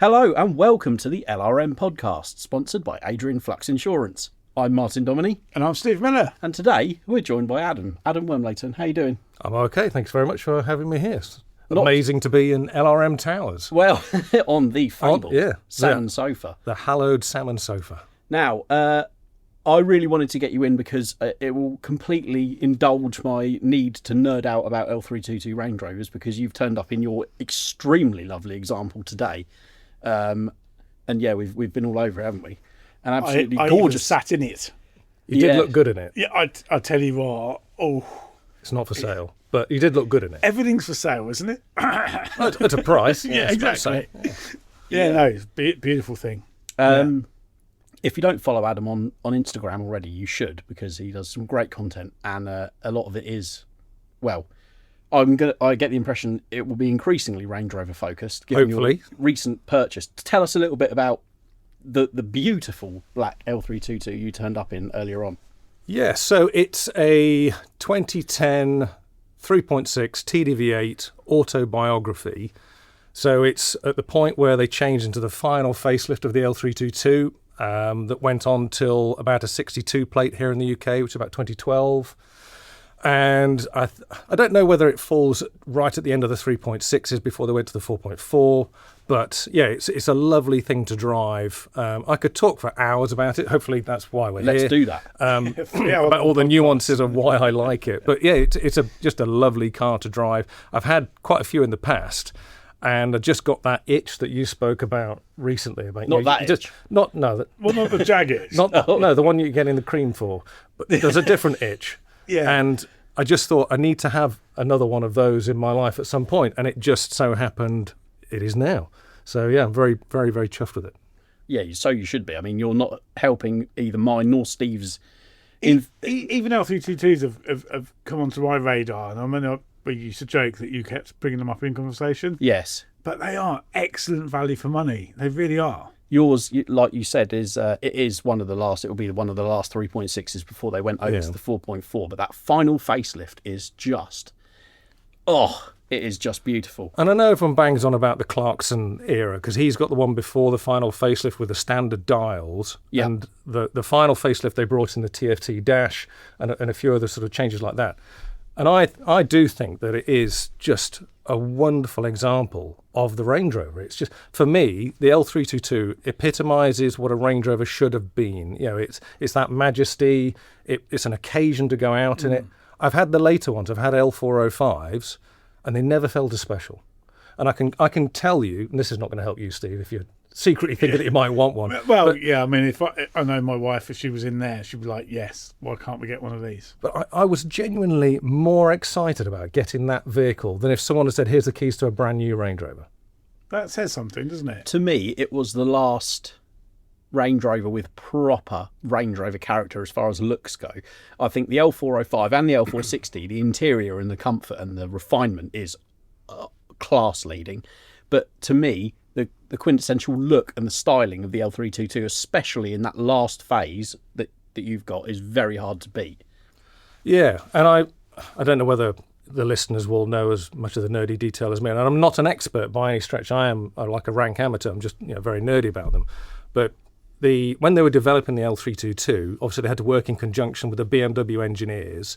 Hello and welcome to the LRM podcast, sponsored by Adrian Flux Insurance. I'm Martin Dominy. And I'm Steve Miller. And today we're joined by Adam Wormleighton. How you doing? I'm okay, thanks very much for having me here. Amazing to be in LRM Towers. Well, on the fabled salmon sofa. The hallowed salmon sofa. Now, I really wanted to get you in because it will completely indulge my need to nerd out about L322 Range Rovers, because you've turned up in your extremely lovely example today. And yeah, we've been all over it, haven't we? And absolutely I gorgeous. Even sat in it. You did look good in it. Yeah, I tell you what. Oh, it's not for sale, but you did look good in it. Everything's for sale, isn't it? At a price. Yeah, exactly. Yeah, no, it's a beautiful thing. If you don't follow Adam on Instagram already, you should, because he does some great content, and a lot of it is, well, I get the impression it will be increasingly Range Rover focused, given Hopefully. your recent purchase. Tell us a little bit about the beautiful black L322 you turned up in earlier on. Yeah, so it's a 2010 3.6 TDV8 Autobiography. So it's at the point where they changed into the final facelift of the L322 that went on till about a 62 plate here in the UK, which is about 2012. And I don't know whether it falls right at the end of the 3.6s before they went to the 4.4, but yeah, it's a lovely thing to drive. I could talk for hours about it. Hopefully that's why we're here. Let's do that. About all the nuances of why I like it. But yeah, it's just a lovely car to drive. I've had quite a few in the past, and I just got that itch that you spoke about recently. About itch. Well, not the Jag itch. No, the one you're getting the cream for. But there's a different itch. Yeah. And I just thought I need to have another one of those in my life at some point, and it just so happened it is now. So yeah, I'm very, very, very chuffed with it. Yeah, so you should be. I mean, you're not helping either mine nor Steve's. Even L322s have come onto my radar, and I mean, we used to joke that you kept bringing them up in conversation. Yes. But they are excellent value for money. They really are. Yours, like you said, is it is one of the last. It will be one of the last 3.6s before they went over to the 4.4. But that final facelift is just, it is just beautiful. And I know everyone bangs on about the Clarkson era because he's got the one before the final facelift with the standard dials. Yeah. And the final facelift they brought in the TFT dash and a few other sort of changes like that. And I do think that it is just a wonderful example of the Range Rover. It's just, for me, the L322 epitomises what a Range Rover should have been. You know, it's that majesty. It's an occasion to go out in it. I've had the later ones. I've had L405s, and they never felt as special. And I can tell you, and this is not going to help you, Steve, if you're secretly thinking that you might want one. Well, yeah, I mean, if I know my wife, if she was in there, she'd be like, yes, why can't we get one of these? But I was genuinely more excited about getting that vehicle than if someone had said, here's the keys to a brand new Range Rover. That says something, doesn't it? To me, it was the last Range Rover with proper Range Rover character as far as looks go. I think the L405 and the L460, the interior and the comfort and the refinement is class leading. But to me, the quintessential look and the styling of the L322, especially in that last phase that you've got, is very hard to beat. Yeah, and I don't know whether the listeners will know as much of the nerdy detail as me, and I'm not an expert by any stretch. I am like a rank amateur. I'm just very nerdy about them. But when they were developing the L322, obviously they had to work in conjunction with the BMW engineers,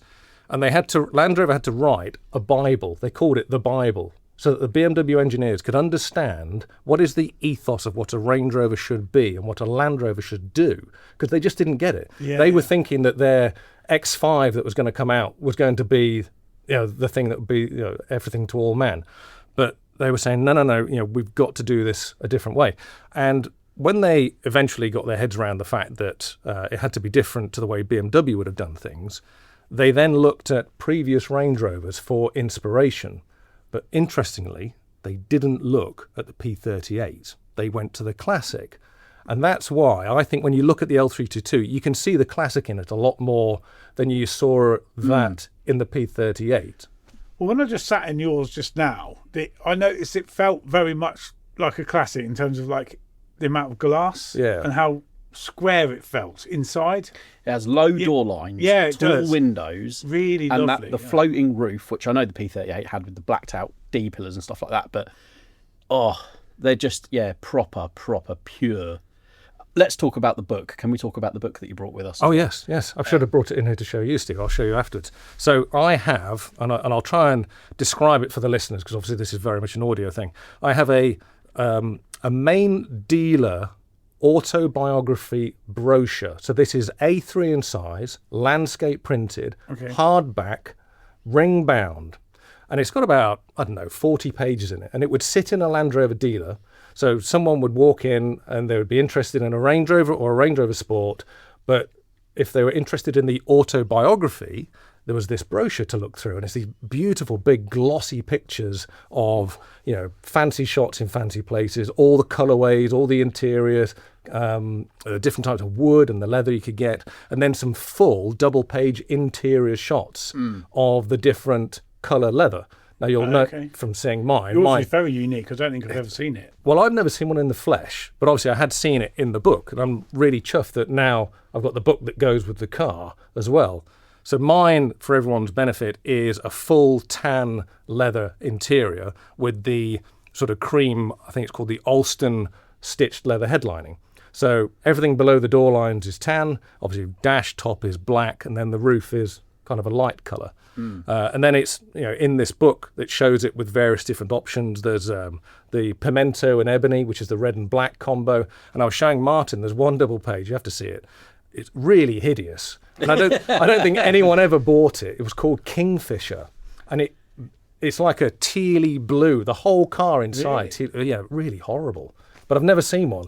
and Land Rover had to write a Bible. They called it the Bible, so that the BMW engineers could understand what is the ethos of what a Range Rover should be and what a Land Rover should do, because they just didn't get it. They were thinking that their X5 that was going to come out was going to be the thing that would be everything to all men. But they were saying, no, we've got to do this a different way. And when they eventually got their heads around the fact that it had to be different to the way BMW would have done things, they then looked at previous Range Rovers for inspiration. But interestingly, they didn't look at the P38. They went to the Classic. And that's why I think when you look at the L322, you can see the Classic in it a lot more than you saw that in the P38. Well, when I just sat in yours just now, I noticed it felt very much like a Classic in terms of like the amount of glass and how square it felt inside. It has low door lines, tall windows, really and lovely, the floating roof, which I know the P38 had with the blacked out D pillars and stuff like that. But They're just, proper pure. Let's talk about the book. Can we talk about the book that you brought with us? Oh, yes. I should have brought it in here to show you, Steve. I'll show you afterwards. So I have, and I'll try and describe it for the listeners, because obviously this is very much an audio thing. I have a main dealer autobiography brochure. So this is A3 in size, landscape printed, hardback, ring bound. And it's got about, 40 pages in it. And it would sit in a Land Rover dealer. So someone would walk in and they would be interested in a Range Rover or a Range Rover Sport. But if they were interested in the autobiography, there was this brochure to look through. And it's these beautiful, big, glossy pictures of, fancy shots in fancy places, all the colorways, all the interiors, different types of wood and the leather you could get. And then some full double-page interior shots of the different color leather. Now, you'll know from seeing mine. Yours is very unique. I don't think I've ever seen it. Well, I've never seen one in the flesh, but obviously I had seen it in the book, and I'm really chuffed that now I've got the book that goes with the car as well. So mine, for everyone's benefit, is a full tan leather interior with the sort of cream, I think it's called the Alston stitched leather headlining. So everything below the door lines is tan, obviously dash top is black, and then the roof is kind of a light colour. And then it's, in this book that shows it with various different options. There's the pimento and ebony, which is the red and black combo. And I was showing Martin, there's one double page, you have to see it. It's really hideous. And I don't think anyone ever bought it. It was called Kingfisher. And it's like a tealy blue, the whole car inside. Really? Really horrible. But I've never seen one.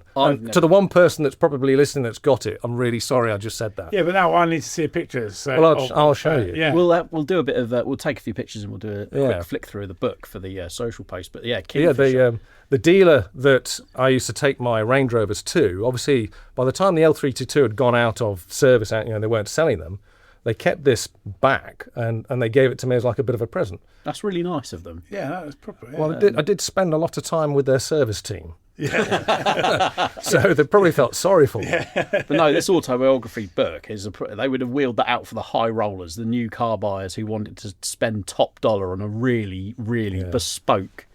To the one person that's probably listening that's got it, I'm really sorry I just said that. Yeah, but now I need to see pictures. So well, I'll show you. Yeah. We'll do a bit of we'll take a few pictures and we'll do a quick flick through the book for the social post. But Kingfisher. The dealer that I used to take my Range Rovers to, obviously by the time the L322 had gone out of service, they weren't selling them. They kept this back and they gave it to me as like a bit of a present. That's really nice of them. Yeah, that was proper. Yeah. Well, I did spend a lot of time with their service team. Yeah. So they probably felt sorry for me. But no, this autobiography book they would have wheeled that out for the high rollers, the new car buyers who wanted to spend top dollar on a really, really bespoke,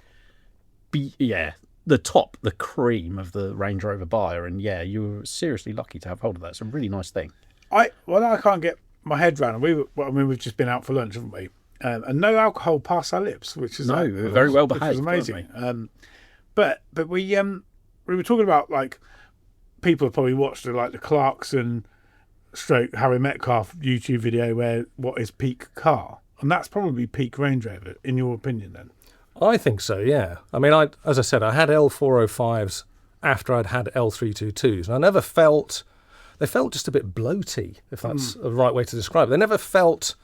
the cream of the Range Rover buyer. And you were seriously lucky to have hold of that. It's a really nice thing. I can't get my head round. We've just been out for lunch, haven't we? And no alcohol past our lips, which is very well behaved. Which was amazing. But we were talking about, like, people have probably watched the Clarkson / Harry Metcalf YouTube video where what is peak car, and that's probably peak Range Rover in your opinion then. I think so, yeah. I mean, as I said, I had L405s after I'd had L322s, and I never felt they felt just a bit bloaty, if that's the right way to describe it. They never felt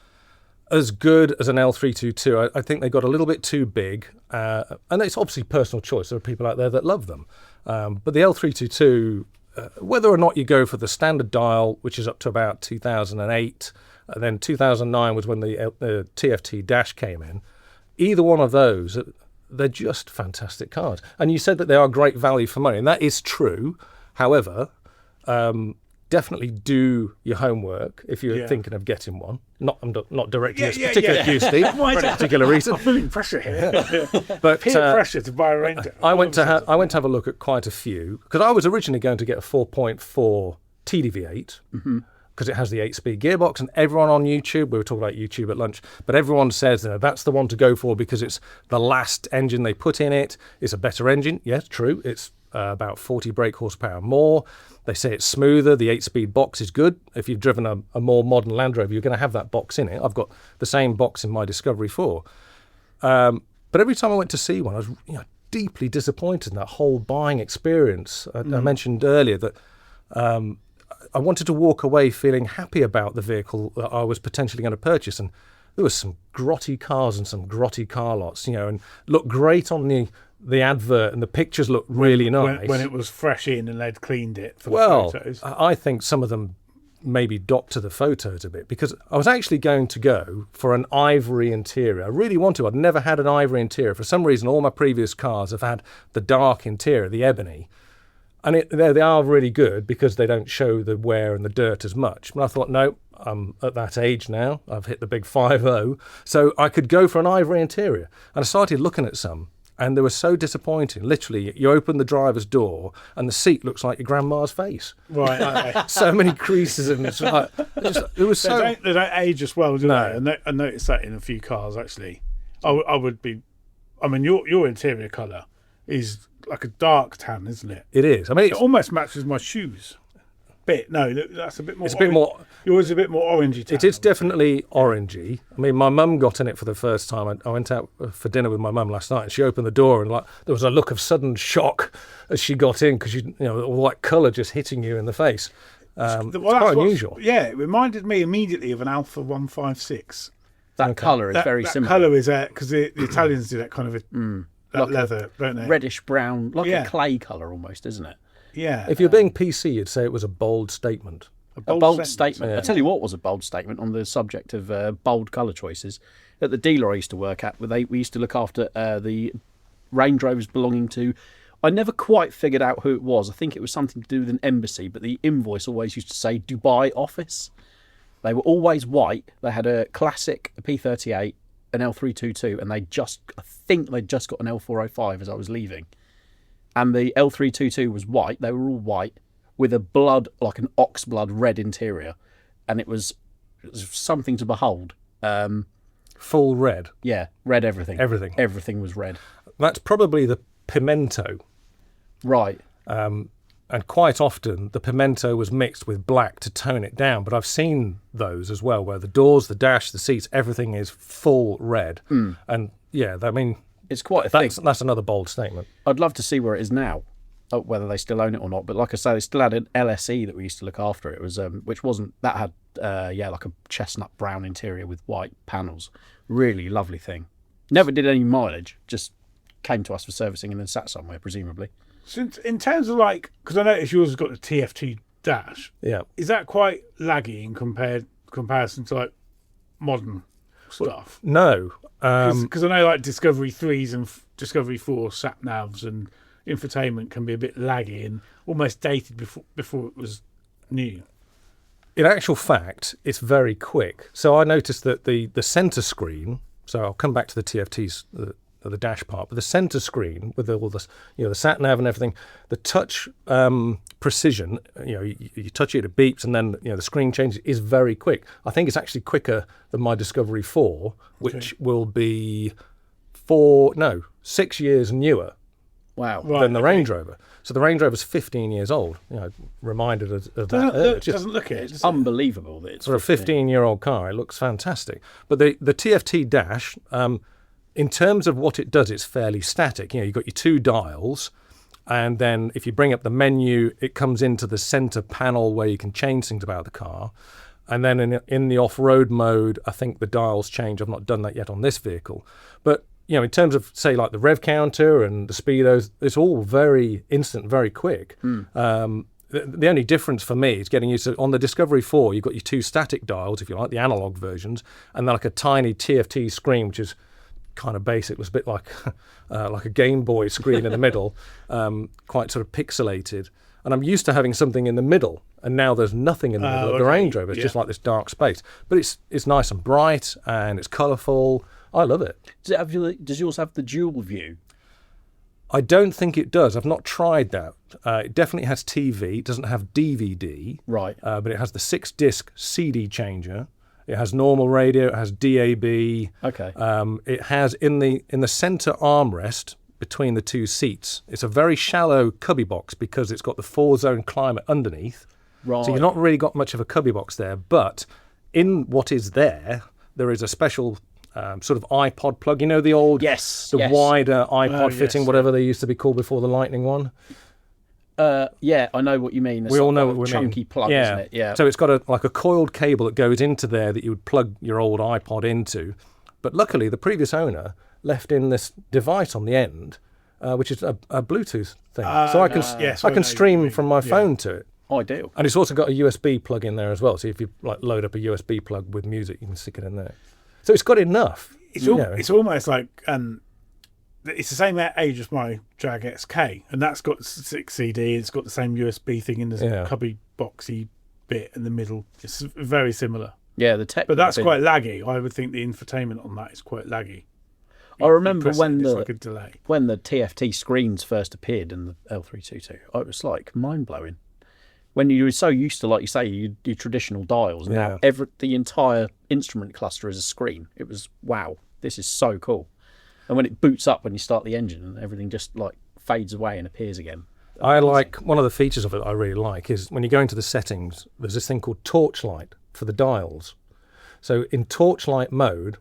as good as an L322. I think they got a little bit too big, and it's obviously personal choice. There are people out there that love them. But the L322, whether or not you go for the standard dial, which is up to about 2008, and then 2009 was when the TFT Dash came in, either one of those, they're just fantastic cars. And you said that they are great value for money, and that is true. However, definitely do your homework if you're thinking of getting one. I'm not directing this particular at you, Steve, for any particular reason. I'm feeling pressure here. But peer pressure to buy a Range Rover. I went to have a look at quite a few, because I was originally going to get a 4.4 TDV8 because it has the 8-speed gearbox, and everyone on YouTube, we were talking about YouTube at lunch, but everyone says that's the one to go for because it's the last engine they put in it. It's a better engine. Yes, true. It's about 40 brake horsepower more. They say it's smoother. The 8-speed box is good. If you've driven a more modern Land Rover, you're going to have that box in it. I've got the same box in my Discovery 4. But every time I went to see one, I was deeply disappointed in that whole buying experience. I mentioned earlier that I wanted to walk away feeling happy about the vehicle that I was potentially going to purchase. And there was some grotty cars and some grotty car lots, and looked great on the advert, and the pictures look really nice. When it was fresh in and they'd cleaned it for the photos. I think some of them maybe doctor the photos a bit, because I was actually going to go for an ivory interior. I really want to. I'd never had an ivory interior. For some reason, all my previous cars have had the dark interior, the ebony. And they are really good because they don't show the wear and the dirt as much. But I thought, no, I'm at that age now. I've hit the big 5-0. So I could go for an ivory interior. And I started looking at some. and they were so disappointing. Literally, you open the driver's door and the seat looks like your grandma's face. Right. Okay. So many creases, and it's like, it was so. They don't age as well, do No. they? I noticed that in a few cars actually. I would be. I mean, your interior colour is like a dark tan, isn't it? It is. I mean, It almost matches my shoes. No, that's a bit more. It's a bit more. Yours is a bit more orangey tan. It is definitely orangey. I mean, my mum got in it for the first time. I went out for dinner with my mum last night, and she opened the door, and like there was a look of sudden shock as she got in, because all that colour just hitting you in the face. It's quite unusual. Yeah, it reminded me immediately of an Alfa 156. That colour is very that similar. colour is because the Italians do that kind of that Like leather, don't they? Reddish brown, like Yeah. a clay colour almost, isn't it? Yeah. If you're being PC, you'd say it was a bold statement. A bold statement. Yeah. I tell you what was a bold statement on the subject of bold colour choices. At the dealer I used to work at, we used to look after the Range Rovers belonging to. I never quite figured out who it was. I think it was something to do with an embassy, but the invoice always used to say Dubai office. They were always white. They had a classic P38, an L322, and I think they'd just got an L405 as I was leaving. And the L322 was white. They were all white with a blood, like an ox blood red interior. And it was something to behold. Full red. Yeah, red everything. Everything. Everything was red. That's probably the pimento. Right. And quite often the pimento was mixed with black to tone it down. But I've seen those as well, where the doors, the dash, the seats, everything is full red. And yeah, I mean, It's quite a thing. that's another bold statement. I'd love to see where it is now, whether they still own it or not. But like I say, they still had an LSE that we used to look after. It was, which wasn't, that had, like a chestnut brown interior with white panels. Really lovely thing. Never did any mileage, just came to us for servicing and then sat somewhere, presumably. So in terms of because I noticed yours has got the TFT dash. Yeah. Is that quite laggy in comparison to like modern stuff? No. Because I know like Discovery 3s and Discovery 4 sat navs and infotainment can be a bit laggy and almost dated before it was new. In actual fact, it's very quick. So I noticed that the centre screen, so I'll come back to the TFTs, the dash part, but the centre screen with all this, the sat nav and everything, the touch precision, you touch it, it beeps, and then the screen changes, is very quick. I think it's actually quicker than my Discovery 4, which will be 6 years newer. Wow. Than the Range Rover. So the Range Rover's 15 years old. Reminded of that. Doesn't look it. It's unbelievable that it's for a 15-year-old car. It looks fantastic. But the TFT dash, in terms of what it does, it's fairly static. You've got your two dials, and then if you bring up the menu, it comes into the centre panel where you can change things about the car. And then in the off-road mode, I think the dials change. I've not done that yet on this vehicle. But in terms of, say, like the rev counter and the speedos, it's all very instant, very quick. The only difference for me is getting used to, on the Discovery 4, you've got your two static dials, if you like, the analog versions, and then like a tiny TFT screen, which is kind of basic. It was a bit like a Game Boy screen in the middle, quite sort of pixelated. And I'm used to having something in the middle, and now there's nothing in the middle of the Range Rover. It's just like this dark space. But it's nice and bright, and it's colourful. I love it. Does yours have the dual view? I don't think it does. I've not tried that. It definitely has TV. It doesn't have DVD. Right. But it has the 6-disc CD changer. It has normal radio. It has DAB. Okay. It has in the centre armrest between the two seats, it's a very shallow cubby box because it's got the 4-zone climate underneath. Right. So you've not really got much of a cubby box there. But in what is there is a special sort of iPod plug. The old, wider iPod fitting, whatever they used to be called before the Lightning one. Yeah, I know what you mean. We all know what we mean. Chunky plug, isn't it? Yeah. So it's got a coiled cable that goes into there that you would plug your old iPod into. But luckily, the previous owner left in this device on the end, which is a Bluetooth thing. So I can stream from my phone to it. Ideal. And it's also got a USB plug in there as well. So if you load up a USB plug with music, you can stick it in there. So it's got enough. It's almost like it's the same age as my Jag XK, and that's got 6 CD. It's got the same USB thing in the cubby boxy bit in the middle. It's very similar. Yeah, the tech. But that's quite laggy. I would think the infotainment on that is quite laggy. I remember press it, when it's the like a delay. when the TFT screens first appeared in the L322, it was like mind blowing. When you were so used to, like you say, your traditional dials, and now the entire instrument cluster is a screen. It was wow, this is so cool. And when it boots up when you start the engine, and everything just like fades away and appears again. I like one of the features of it I really like is when you go into the settings, there's this thing called torchlight for the dials. So in torchlight mode,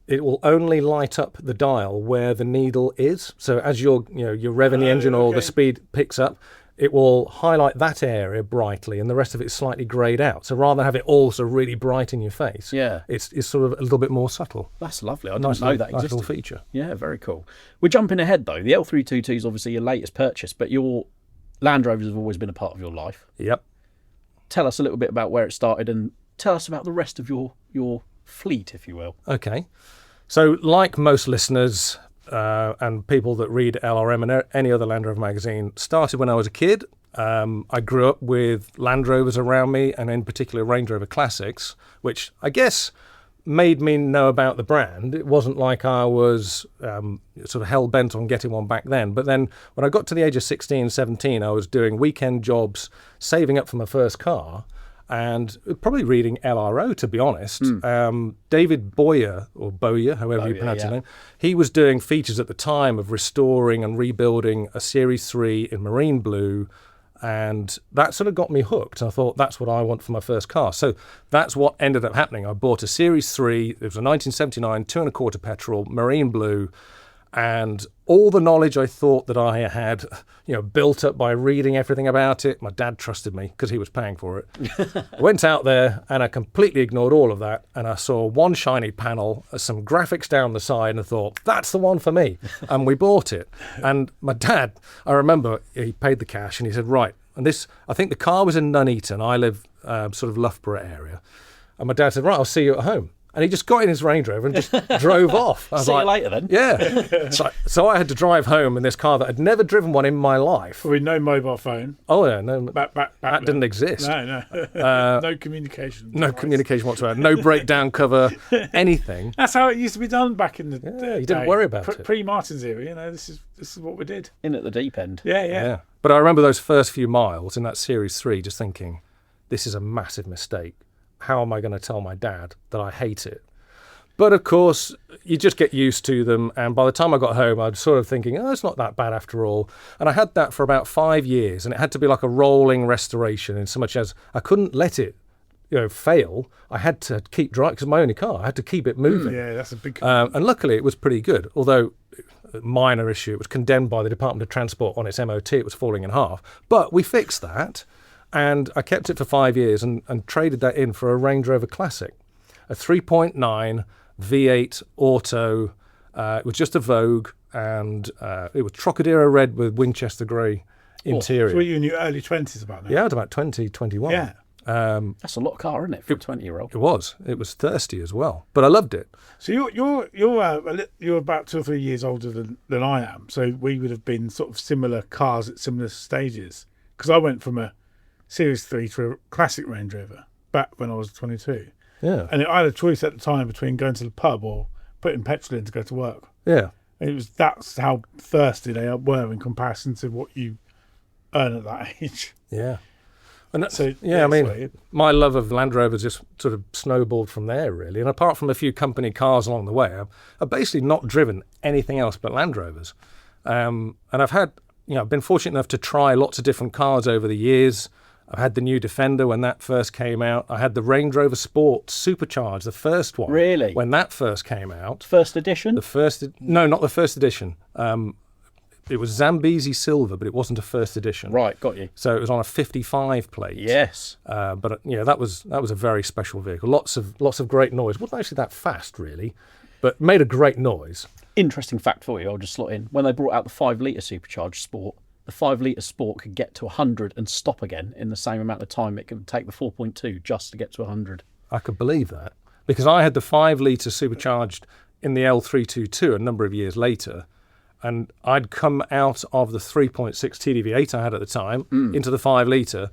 it will only light up the dial where the needle is. So as you're revving the engine or the speed picks up, it will highlight that area brightly and the rest of it is slightly greyed out. So rather than have it all sort of really bright in your face, it's sort of a little bit more subtle. That's lovely. I didn't know that existed. Nice little feature. Yeah, very cool. We're jumping ahead though. The L322 is obviously your latest purchase, but your Land Rovers have always been a part of your life. Yep. Tell us a little bit about where it started and tell us about the rest of your fleet, if you will. Okay. So like most listeners, and people that read LRM and any other Land Rover magazine, started when I was a kid. I grew up with Land Rovers around me, and in particular Range Rover Classics, which I guess made me know about the brand. It wasn't like I was sort of hell-bent on getting one back then. But then when I got to the age of 16, 17, I was doing weekend jobs, saving up for my first car, and probably reading LRO, to be honest. David Boyer, or Bowyer, however you pronounce his name, he was doing features at the time of restoring and rebuilding a Series 3 in marine blue, and that sort of got me hooked. I thought, that's what I want for my first car. So that's what ended up happening. I bought a Series 3, it was a 1979, 2.25 petrol, marine blue, and all the knowledge I thought that I had, built up by reading everything about it, my dad trusted me because he was paying for it. I went out there and I completely ignored all of that, and I saw one shiny panel, some graphics down the side, and thought, that's the one for me. And we bought it. And my dad, I remember, he paid the cash and he said, right, and this, I think the car was in Nuneaton. I live sort of Loughborough area. And my dad said, right, I'll see you at home. And he just got in his Range Rover and just drove off. I was See you later then. Yeah. So I had to drive home in this car that I'd never driven one in my life. With no mobile phone. Oh, yeah. No, Back that didn't exist. No. No communication. No communication whatsoever. No breakdown cover, anything. That's how it used to be done back in the day. You didn't worry about it. Pre-Martin's era, this is what we did. In at the deep end. Yeah. But I remember those first few miles in that Series 3 just thinking, this is a massive mistake. How am I going to tell my dad that I hate it? But of course, you just get used to them. And by the time I got home, I was sort of thinking, it's not that bad after all. And I had that for about 5 years. And it had to be like a rolling restoration in so much as I couldn't let it fail. I had to keep driving because it's my only car. I had to keep it moving. Yeah, that's a big and luckily, it was pretty good. Although, minor issue, it was condemned by the Department of Transport on its MOT. It was falling in half. But we fixed that. And I kept it for 5 years and traded that in for a Range Rover Classic. A 3.9 V8 auto. It was just a Vogue, and it was Trocadero red with Winchester grey interior. So were you in your early 20s about that? Yeah, I was about 20, 21. Yeah. That's a lot of car, isn't it, for a 20-year-old? It was. It was thirsty as well, but I loved it. So you're about 2 or 3 years older than I am. So we would have been sort of similar cars at similar stages. Because I went from a Series 3 to a classic Range Rover back when I was 22. Yeah. And I had a choice at the time between going to the pub or putting petrol in to go to work. Yeah. And that's how thirsty they were in comparison to what you earn at that age. Yeah. And So I mean, my love of Land Rovers just sort of snowballed from there, really. And apart from a few company cars along the way, I've basically not driven anything else but Land Rovers. And I've had, I've been fortunate enough to try lots of different cars over the years. I had the new Defender when that first came out. I had the Range Rover Sport Supercharged, the first one. Really? When that first came out. First edition? No, not the first edition. It was Zambezi Silver, but it wasn't a first edition. Right, got you. So it was on a 55 plate. Yes. But that was a very special vehicle. Lots of great noise. Wasn't actually that fast, really, but made a great noise. Interesting fact for you, I'll just slot in. When they brought out the 5-litre Supercharged Sport, the 5-litre Sport could get to 100 and stop again in the same amount of time it could take the 4.2 just to get to 100. I could believe that. Because I had the 5-litre Supercharged in the L322 a number of years later, and I'd come out of the 3.6 TDV8 I had at the time into the 5-litre,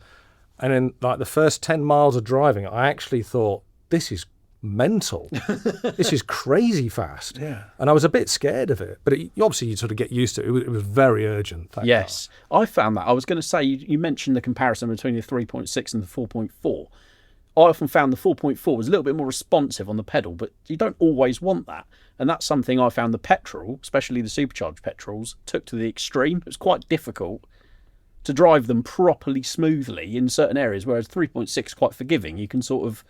and in like the first 10 miles of driving, I actually thought, this is mental. This is crazy fast. Yeah. And I was a bit scared of it, but obviously you sort of get used to it. It was very urgent. Yes, I found that. I was going to say, you mentioned the comparison between the 3.6 and the 4.4. I often found the 4.4 was a little bit more responsive on the pedal, but you don't always want that. And that's something I found the petrol, especially the supercharged petrols, took to the extreme. It was quite difficult to drive them properly smoothly in certain areas, whereas 3.6 is quite forgiving. You can sort of...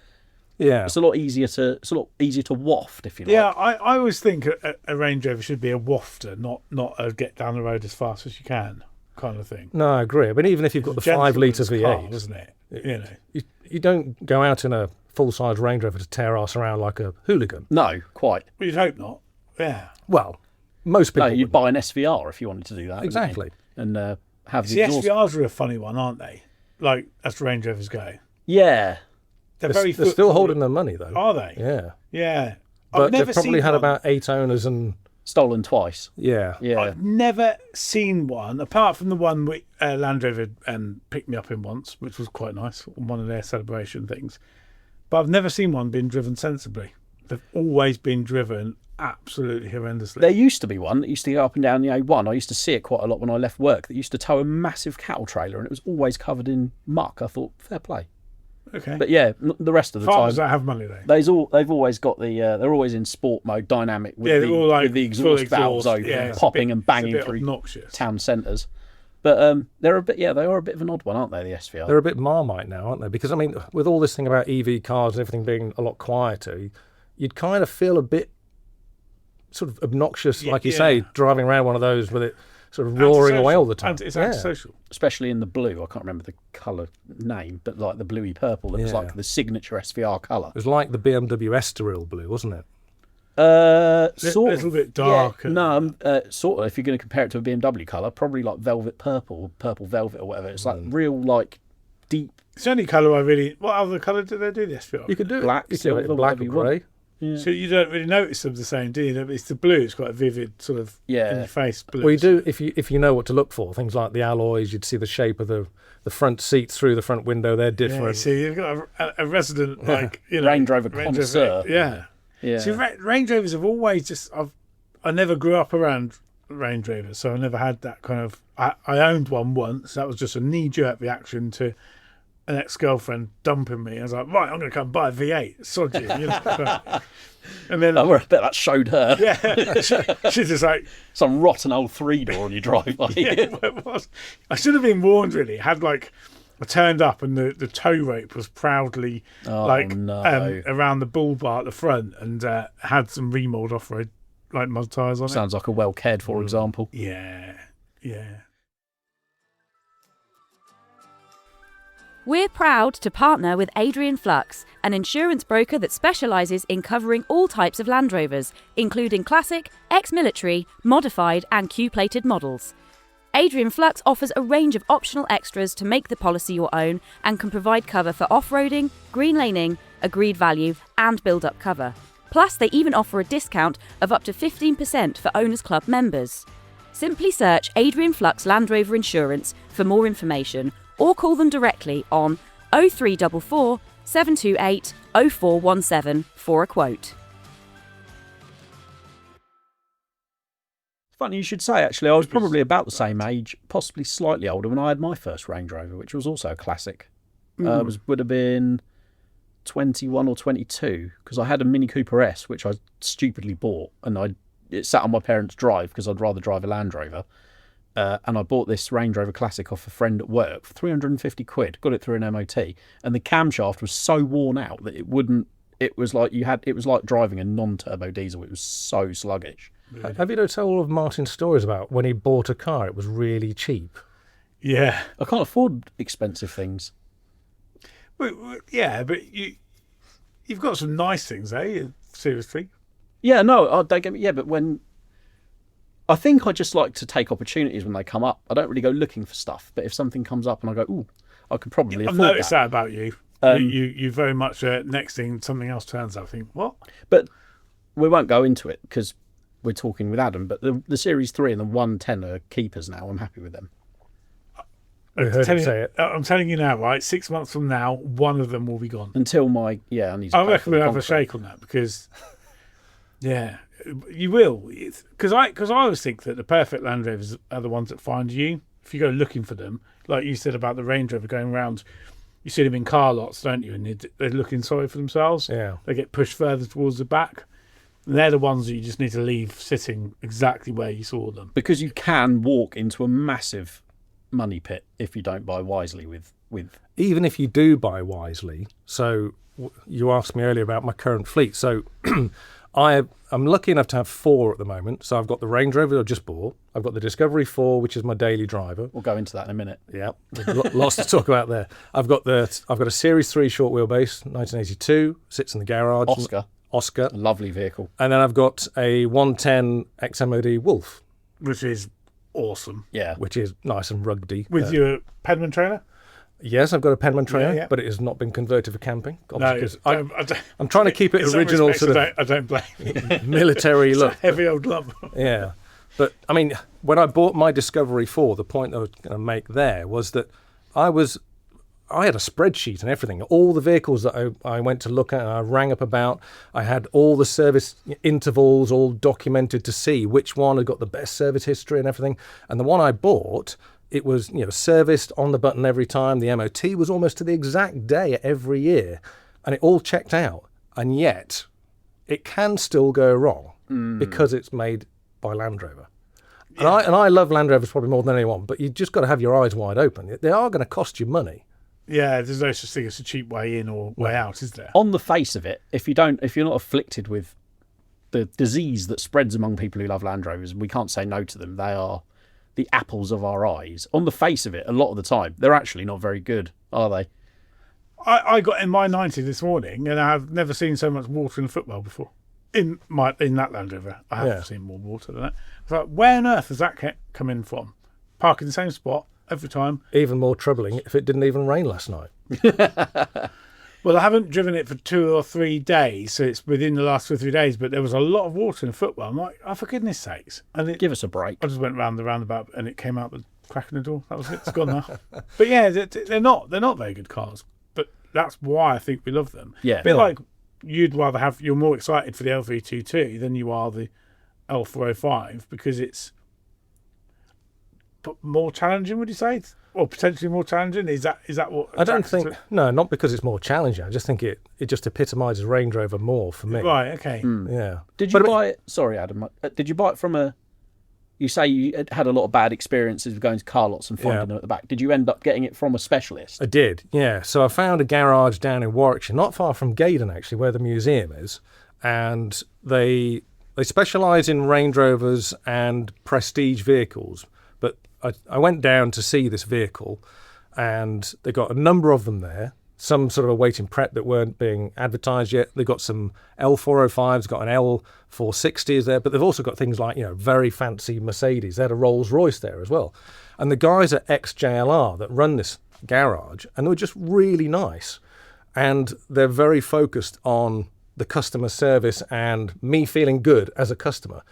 Yeah. It's a lot easier to waft, if you like. Yeah, I always think a Range Rover should be a wafter, not a get down the road as fast as you can kind of thing. No, I agree. But even if you've got the 5-litre V8, isn't it? You know, you don't go out in a full-size Range Rover to tear ass around like a hooligan. No, quite. well, you'd hope not. Yeah. Well, most people No, you'd wouldn't. buy an SVR if you wanted to do that. wouldn't you? Exactly. And have the The exhaust. SVRs are a funny one, aren't they? Like, as Range Rovers go. Yeah. They're They're still holding their money, though. Are they? Yeah. Yeah. But they've probably seen had one. about 8 owners and... Stolen twice. Yeah. Yeah. I've never seen one, apart from the one which Land Rover picked me up in once, which was quite nice, on one of their celebration things. But I've never seen one being driven sensibly. They've always been driven absolutely horrendously. There used to be one that used to go up and down the A1. I used to see it quite a lot when I left work, that used to tow a massive cattle trailer, and it was always covered in muck. I thought, fair play. Okay. But yeah, the rest of the Farmers time, don't have money, though. they've always got the they're always in sport mode, dynamic with, They're all like with the full exhaust valves open, Yeah, it's a popping bit- and it's banging a bit through obnoxious. town centres. But they are a bit of an odd one, aren't they? The SVR. They're a bit Marmite now, aren't they? Because, I mean, with all this thing about EV cars and everything being a lot quieter, you'd kind of feel a bit sort of obnoxious, like you say, driving around one of those with it sort of roaring away all the time. It's antisocial. Especially in the blue. I can't remember the colour name, but like the bluey purple. It was like the signature SVR colour. It was like the BMW Estoril blue, wasn't it? Sort little bit dark. Yeah, no, sort of. If you're going to compare it to a BMW colour, probably like velvet purple, purple velvet or whatever. It's like real, like deep. It's the only colour I really... What other colour do they do this for? You could do Black, it. You could do it silver, black whatever or you want. grey. Yeah. So you don't really notice them the same, do you? It's the blue. It's quite a vivid sort of in your face blue. Well, you do if you know what to look for. Things like the alloys, you'd see the shape of the front seats through the front window. They're different. Yeah, see, you've got a resident like Range Rover connoisseur. Yeah. Yeah. See, Range Rovers have always just... I never grew up around Range Rovers, so I never had that kind of... I owned one once. That was just a knee-jerk reaction to an ex-girlfriend dumping me. I was like, right, I'm going to come buy a V8. Sod you. You know? And then... I bet that showed her. Yeah. She's just like... Some rotten old 3-door on your driveway. Yeah, it was. I should have been warned, really. It had like... I turned up and the tow rope was proudly around the bull bar at the front and had some remold off-road like mud tyres on it. Sounds like a well cared for example. Yeah, yeah. We're proud to partner with Adrian Flux, an insurance broker that specialises in covering all types of Land Rovers, including classic, ex-military, modified and Q-plated models. Adrian Flux offers a range of optional extras to make the policy your own and can provide cover for off-roading, green laning, agreed value and build-up cover. Plus, they even offer a discount of up to 15% for Owners Club members. Simply search Adrian Flux Land Rover Insurance for more information or call them directly on 0344 728 0417 for a quote. Funny you should say, actually. I was probably about the same age, possibly slightly older, when I had my first Range Rover, which was also a classic. Would have been 21 or 22, because I had a Mini Cooper S, which I stupidly bought, and it sat on my parents' drive because I'd rather drive a Land Rover. And I bought this Range Rover Classic off a friend at work for 350 quid, got it through an MOT, and the camshaft was so worn out that it was like driving a non-turbo diesel. It was so sluggish. Really? Have you told all of Martin's stories about when he bought a car, it was really cheap? Yeah. I can't afford expensive things. Well, yeah, but you've got some nice things, eh? Seriously. Yeah, no, don't get me. Yeah, but I think I just like to take opportunities when they come up. I don't really go looking for stuff, but if something comes up and I go, ooh, I could probably afford that. I've noticed that about you. You very much, next thing, something else turns up, I think, what? But we won't go into it because we're talking with Adam, but the Series 3 and the 110 are keepers now. I'm happy with them. We heard him say it. I'm telling you now, right? 6 months from now, one of them will be gone. Until I need to I pay reckon for we'll the have a concrete. shake on that because, yeah, you will. Because I always think that the perfect Land Rovers are the ones that find you. If you go looking for them, like you said about the Range Rover going around, you see them in car lots, don't you? And they're looking sorry for themselves. Yeah. They get pushed further towards the back. And they're the ones that you just need to leave sitting exactly where you saw them. Because you can walk into a massive money pit if you don't buy wisely with Even if you do buy wisely, so you asked me earlier about my current fleet. So I'm lucky enough to have 4 at the moment. So I've got the Range Rover I just bought. I've got the Discovery 4, which is my daily driver. We'll go into that in a minute. Yeah, lots to talk about there. I've got a Series 3 short wheelbase, 1982, sits in the garage. Oscar. A lovely vehicle. And then I've got a 110 XMOD Wolf, Which is awesome. Yeah. which is nice and ruggedy. With your Penman trailer? Yes, I've got a Penman trailer, Yeah. but it has not been converted for camping. No, Obviously, I 'cause don't. I'm trying to keep it in some original, respects, sort of I don't blame you. military It's look. a heavy old lump. Yeah. But, I mean, when I bought my Discovery 4, the point I was going to make there was that I had a spreadsheet and everything. All the vehicles that I went to look at and I rang up about, I had all the service intervals all documented to see which one had got the best service history and everything. And the one I bought, it was serviced on the button every time. The MOT was almost to the exact day every year. And it all checked out. And yet, it can still go wrong because it's made by Land Rover. Yeah. And I love Land Rovers probably more than anyone, but you've just got to have your eyes wide open. They are going to cost you money. Yeah, there's no such thing as a cheap way in or way out, is there? On the face of it, if you're not afflicted with the disease that spreads among people who love Land Rovers, we can't say no to them. They are the apples of our eyes. On the face of it, a lot of the time, they're actually not very good, are they? I got in my 90 this morning, and I've never seen so much water in football before. In that Land Rover, I have seen more water than that. I thought, where on earth has that come in from? Park in the same spot every time. Even more troubling if it didn't even rain last night. Well, I haven't driven it for 2 or 3 days, so it's within the last 2 or 3 days, but there was a lot of water in the footwell. I'm like, oh, for goodness sakes. And Give us a break. I just went round the roundabout and it came out the crack in the door. That was it. It's gone now. But yeah, they're not very good cars. But that's why I think we love them. Yeah. A bit like you're more excited for the L322 than you are the L405 because it's more challenging, would you say? Or potentially more challenging? Is that what? I don't think, no, not because it's more challenging. I just think it just epitomises Range Rover more for me. Right, okay. Yeah. Did you buy it? Sorry, Adam. Did you buy it from you say you had a lot of bad experiences with going to car lots and finding them at the back. Did you end up getting it from a specialist? I did, yeah. So I found a garage down in Warwickshire, not far from Gaydon actually, where the museum is, and they specialise in Range Rovers and prestige vehicles. But I went down to see this vehicle, and they got a number of them there. Some sort of awaiting prep that weren't being advertised yet. They've got some L405s, got an L460s there, but they've also got things like, very fancy Mercedes. They had a Rolls Royce there as well. And the guys at ex-JLR that run this garage, and they were just really nice. And they're very focused on the customer service and me feeling good as a customer.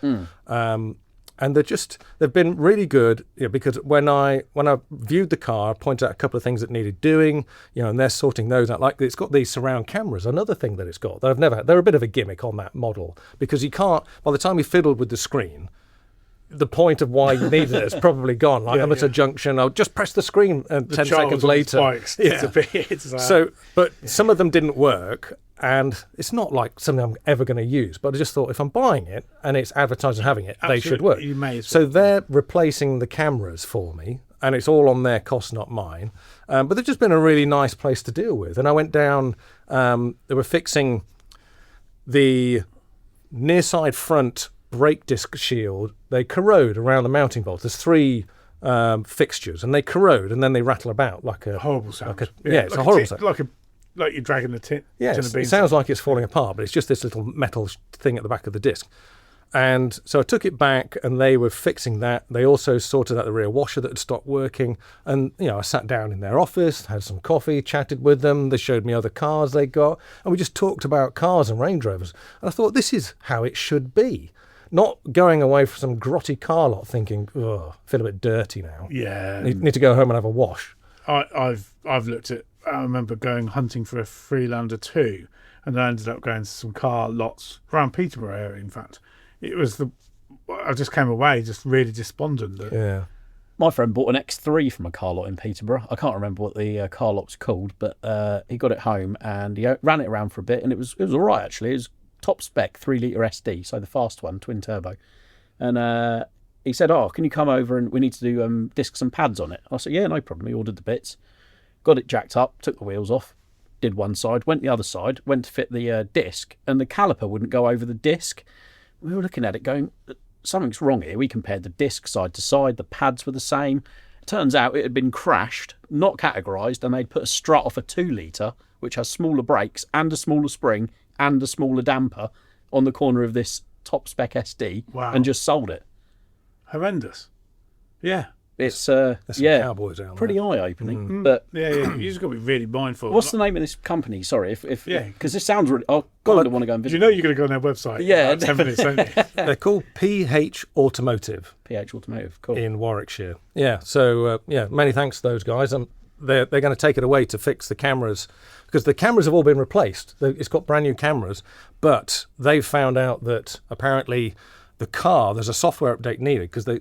And they've been really good because when I viewed the car, I pointed out a couple of things that needed doing, and they're sorting those out. Like it's got these surround cameras, another thing that it's got that I've never had. They're a bit of a gimmick on that model because you can't, by the time you fiddled with the screen, the point of why you needed it is probably gone. Like I'm at a junction, I'll just press the screen and 10 seconds later. So, but some of them didn't work. And it's not like something I'm ever going to use, but I just thought if I'm buying it and it's advertised and having it, they should work. You may as well. So they're replacing the cameras for me, and it's all on their cost, not mine. But they've just been a really nice place to deal with. And I went down, they were fixing the near side front brake disc shield. They corrode around the mounting bolts. There's 3 fixtures, and they corrode, and then they rattle about like a horrible sound. It's a horrible sound. Like you're dragging the tin. Yeah, it sounds like it's falling apart, but it's just this little metal thing at the back of the disc. And so I took it back, and they were fixing that. They also sorted out the rear washer that had stopped working. And, I sat down in their office, had some coffee, chatted with them. They showed me other cars they got. And we just talked about cars and Range Rovers. And I thought, this is how it should be. not going away from some grotty car lot thinking, oh, I feel a bit dirty now. Yeah. Need to go home and have a wash. I've looked at. I remember going hunting for a Freelander 2, and I ended up going to some car lots around Peterborough area. In fact, I just came away just really despondent. Yeah. My friend bought an X3 from a car lot in Peterborough. I can't remember what the car lot's called, but he got it home and he ran it around for a bit, and it was all right actually. It was top spec 3 litre SD, so the fast one, twin turbo. And he said, "Oh, can you come over and we need to do discs and pads on it?" I said, "Yeah, no problem." He ordered the bits, got it jacked up, took the wheels off, did one side, went the other side, went to fit the disc, and the caliper wouldn't go over the disc. We were looking at it going, something's wrong here. We compared the disc side to side, the pads were the same. Turns out it had been crashed, not categorised, and they'd put a strut off a 2 litre, which has smaller brakes and a smaller spring and a smaller damper on the corner of this top spec SD. Wow. And just sold it. Horrendous. Yeah. It's There's some cowboys out pretty there. eye-opening. But Yeah. You just got to be really mindful. what's the name of this company? Sorry, Yeah. because this sounds really. I kind of want to go and Do visit. you know you're going to go on their website? Yeah, in about 10 minutes, don't you? They're called PH Automotive PH Automotive. Cool. in Warwickshire. Yeah, so many thanks to those guys. They're going to take it away to fix the cameras, because the cameras have all been replaced. It's got brand new cameras, but they've found out that apparently the car, there's a software update needed, because they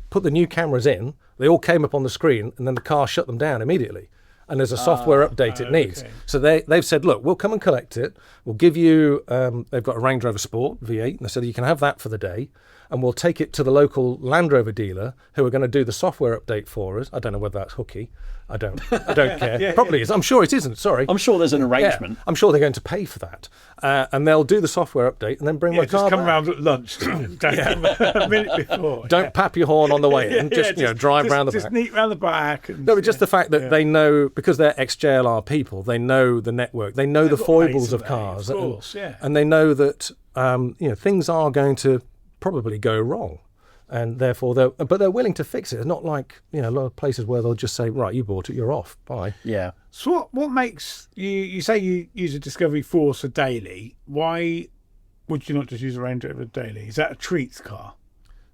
put the new cameras in, they all came up on the screen, and then the car shut them down immediately. And there's a software update it needs. okay. So they've said, look, we'll come and collect it. We'll give you, they've got a Range Rover Sport V8, and they said you can have that for the day. And we'll take it to the local Land Rover dealer who are going to do the software update for us. I don't know whether that's hooky. I don't care. Probably is. I'm sure it isn't. Sorry. I'm sure there's an arrangement. I'm sure they're going to pay for that. And they'll do the software update and then bring my car Just come back. round at lunch. a minute before. Don't pap your horn on the way in. Just drive round the back. Just neat round the back. And, No, but just the fact that they know, because they're ex-JLR people, they know the network, they know the got foibles mates of of cars, of course, and they know that things are going to probably go wrong, and therefore they're willing to fix it. It's not like a lot of places where they'll just say, right, you bought it, you're off, bye. Yeah. So what makes you say you use a Discovery Force a daily? Why would you not just use a Range Rover daily? Is that a treats car?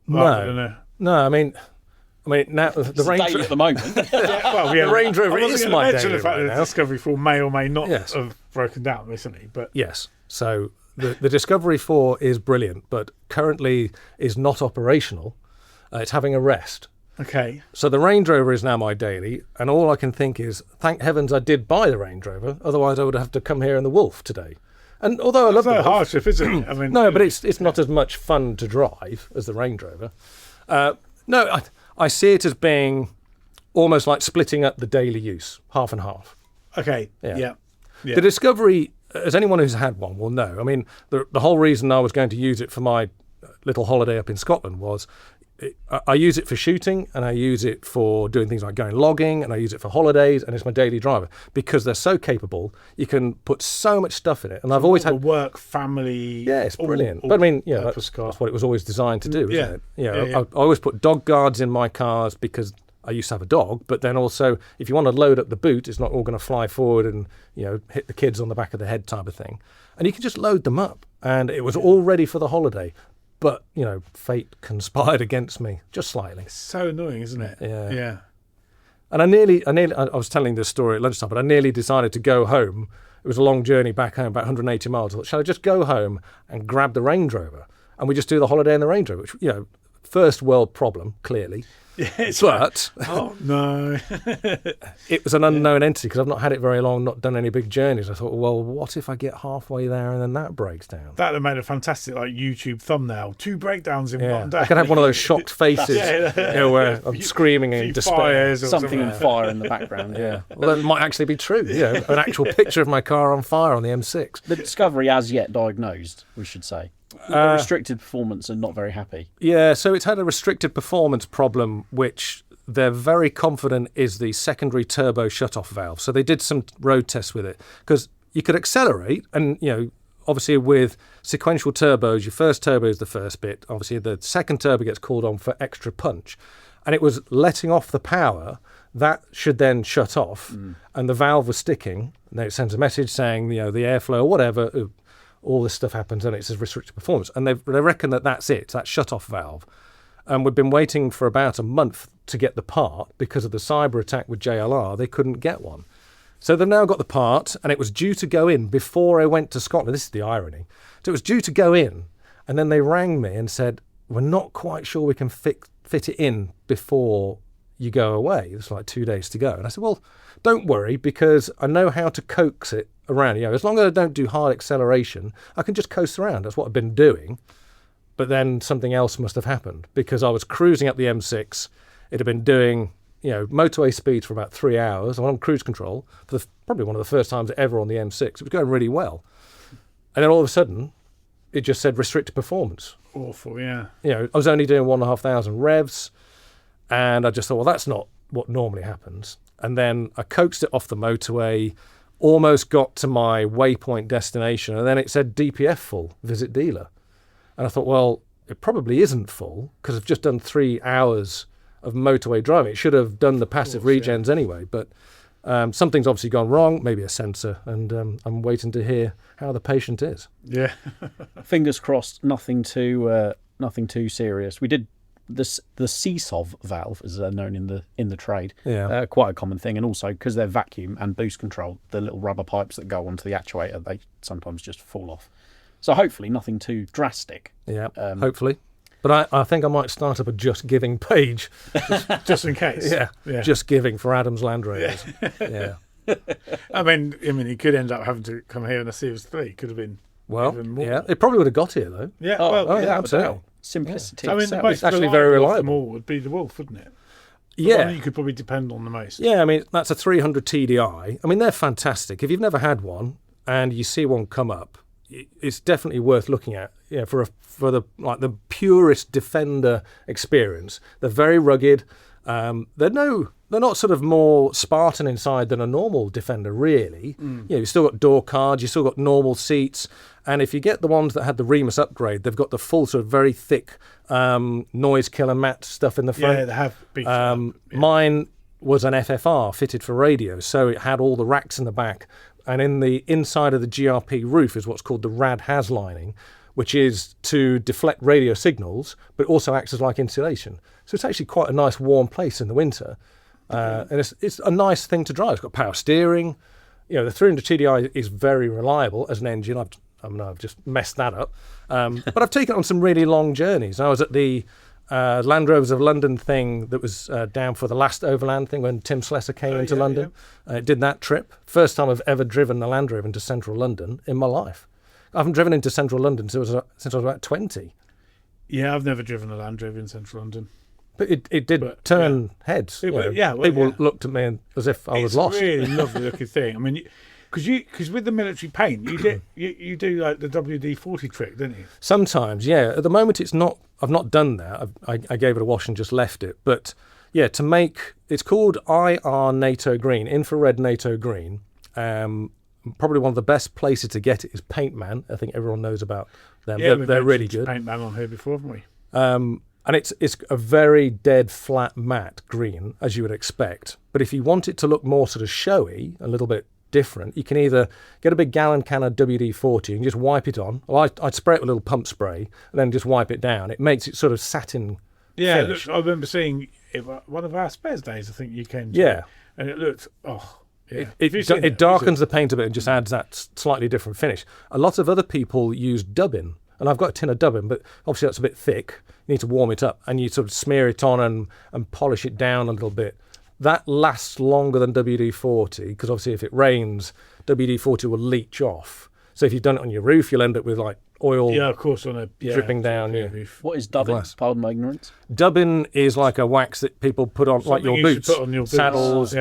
No, I mean now the Range Daily at the moment. the Range Rover is my daily the fact right that now. the Discovery 4 may or may not Yes. have broken down recently, but Yes. So the Discovery 4 is brilliant, but currently is not operational. It's having a rest. okay. So the Range Rover is now my daily, and all I can think is, thank heavens I did buy the Range Rover, otherwise I would have to come here in the Wolf today. And although I love It's no the Wolf, hardship, is it? I mean, no, but it's not as much fun to drive as the Range Rover. No, I see it as being almost like splitting up the daily use, half and half. okay. Yeah. Yeah. The Discovery, as anyone who's had one will know, I mean, the whole reason I was going to use it for my little holiday up in Scotland was I use it for shooting, and I use it for doing things like going logging, and I use it for holidays, and it's my daily driver because they're so capable. You can put so much stuff in it, and I've always The had. work, family. Yeah, it's brilliant. But I mean, purpose car. that's what it was always designed to do, isn't Yeah. it? Yeah. I always put dog guards in my cars because I used to have a dog, but then also if you want to load up the boot, it's not all going to fly forward and hit the kids on the back of the head type of thing. And you can just load them up, and it was all ready for the holiday. But fate conspired against me just slightly. So annoying, isn't it? Yeah. Yeah. And I was telling this story at lunchtime, but I nearly decided to go home. It was a long journey back home, about 180 miles. I thought, shall I just go home and grab the Range Rover? And we just do the holiday in the Range Rover, which, first world problem, clearly. But Oh no. it was an unknown entity because I've not had it very long, not done any big journeys. I thought, well, what if I get halfway there and then that breaks down? That would have made a fantastic YouTube thumbnail. 2 breakdowns in one day. I could have one of those shocked faces where I'm screaming in Few despair. fires or Something on something. fire in the background. Yeah. Well, that might actually be true. An actual picture of my car on fire on the M6. The Discovery as yet diagnosed, we should say. Restricted performance and not very happy. Yeah, so it's had a restricted performance problem, which they're very confident is the secondary turbo shutoff valve. So they did some road tests with it because you could accelerate, and obviously with sequential turbos, your first turbo is the first bit. Obviously, the second turbo gets called on for extra punch, and it was letting off the power. That should then shut off, and the valve was sticking. And then it sends a message saying the airflow or whatever all this stuff happens and it says restricted performance. And they reckon that that's it, that shut-off valve. And we'd been waiting for about a month to get the part because of the cyber attack with JLR. They couldn't get one. So they've now got the part, and it was due to go in before I went to Scotland. This is the irony. So it was due to go in, and then they rang me and said, we're not quite sure we can fit it in before you go away. It's like 2 days to go. And I said, well, don't worry, because I know how to coax it around. As long as I don't do hard acceleration, I can just coast around. That's what I've been doing. But then something else must have happened, because I was cruising up the M6. It had been doing, motorway speeds for about 3 hours. I'm on cruise control for probably one of the first times ever on the M6. It was going really well. And then all of a sudden, it just said restricted performance. Awful, yeah. I was only doing 1,500 revs, and I just thought, well, that's not what normally happens. And then I coaxed it off the motorway, almost got to my waypoint destination, and then it said DPF full, visit dealer. And I thought, well, it probably isn't full because I've just done 3 hours of motorway driving. It should have done the passive regens anyway, but something's obviously gone wrong, maybe a sensor, and I'm waiting to hear how the patient is. Yeah. Fingers crossed, nothing too serious. We did the CSOV valve, as they're known in the trade. Yeah. Quite a common thing, and also because they're vacuum and boost controlled, the little rubber pipes that go onto the actuator, they sometimes just fall off. So hopefully nothing too drastic. Yeah, hopefully. But I think I might start up a Just Giving page. Just in case. Yeah. Just Giving for Adam's Land Rovers. Yeah. I mean, he could end up having to come here in a Series 3. Could have been even more. Yeah. It probably would have got here, though. Yeah, absolutely. Simplicity. I mean, itself. the most It's actually very reliable. of them all would be the Wolf, wouldn't it? The Yeah. one you could probably depend on the most. Yeah, I mean, that's a 300 TDI. I mean, they're fantastic. If you've never had one and you see one come up, it's definitely worth looking at. Yeah, for the purest Defender experience. They're very rugged. They're not sort of more Spartan inside than a normal Defender, really. You've still got door cards, you've still got normal seats, and if you get the ones that had the Remus upgrade, they've got the full sort of very thick noise killer mat stuff in the front. Yeah, they have big. Mine was an FFR fitted for radio, so it had all the racks in the back. And in the inside of the GRP roof is what's called the rad-has lining, which is to deflect radio signals, but also acts as like insulation. So it's actually quite a nice warm place in the winter. And it's a nice thing to drive. It's got power steering. The 300 TDI is very reliable as an engine. I've just messed that up. But I've taken it on some really long journeys. I was at the Land Rovers of London thing that was down for the last Overland thing when Tim Slessor came into London. Did that trip. First time I've ever driven the Land Rover into central London in my life. I haven't driven into central London since I was about 20. Yeah, I've never driven a Land Rover in central London. But it did turn heads. People looked at me as if I was lost. It's a really lovely looking thing. I mean, because with the military paint, you do like the WD-40 trick, don't you? Sometimes, yeah. At the moment, it's not. I've not done that. I gave it a wash and just left it. But yeah, it's called IR NATO Green, infrared NATO Green. Probably one of the best places to get it is Paint Man. I think everyone knows about them. Yeah, they're really good. Paint Man on here before, haven't we? And it's a very dead flat matte green, as you would expect. But if you want it to look more sort of showy, a little bit different, you can either get a big gallon can of WD-40 and just wipe it on. Well, I'd spray it with a little pump spray and then just wipe it down. It makes it sort of satin finish. I remember seeing it one of our spares days, I think you came to. And it looked, It darkens the paint a bit and just adds that slightly different finish. A lot of other people use dubbin, and I've got a tin of dubbin, but obviously that's a bit thick. You need to warm it up, and you sort of smear it on and polish it down a little bit. That lasts longer than WD-40 because obviously if it rains, WD-40 will leach off. So if you've done it on your roof, you'll end up with like oil of course, on a dripping down your roof. What is dubbin? Glass. Pardon my ignorance. Dubbin is like a wax that people put on, like your boots, put on your boots. saddles,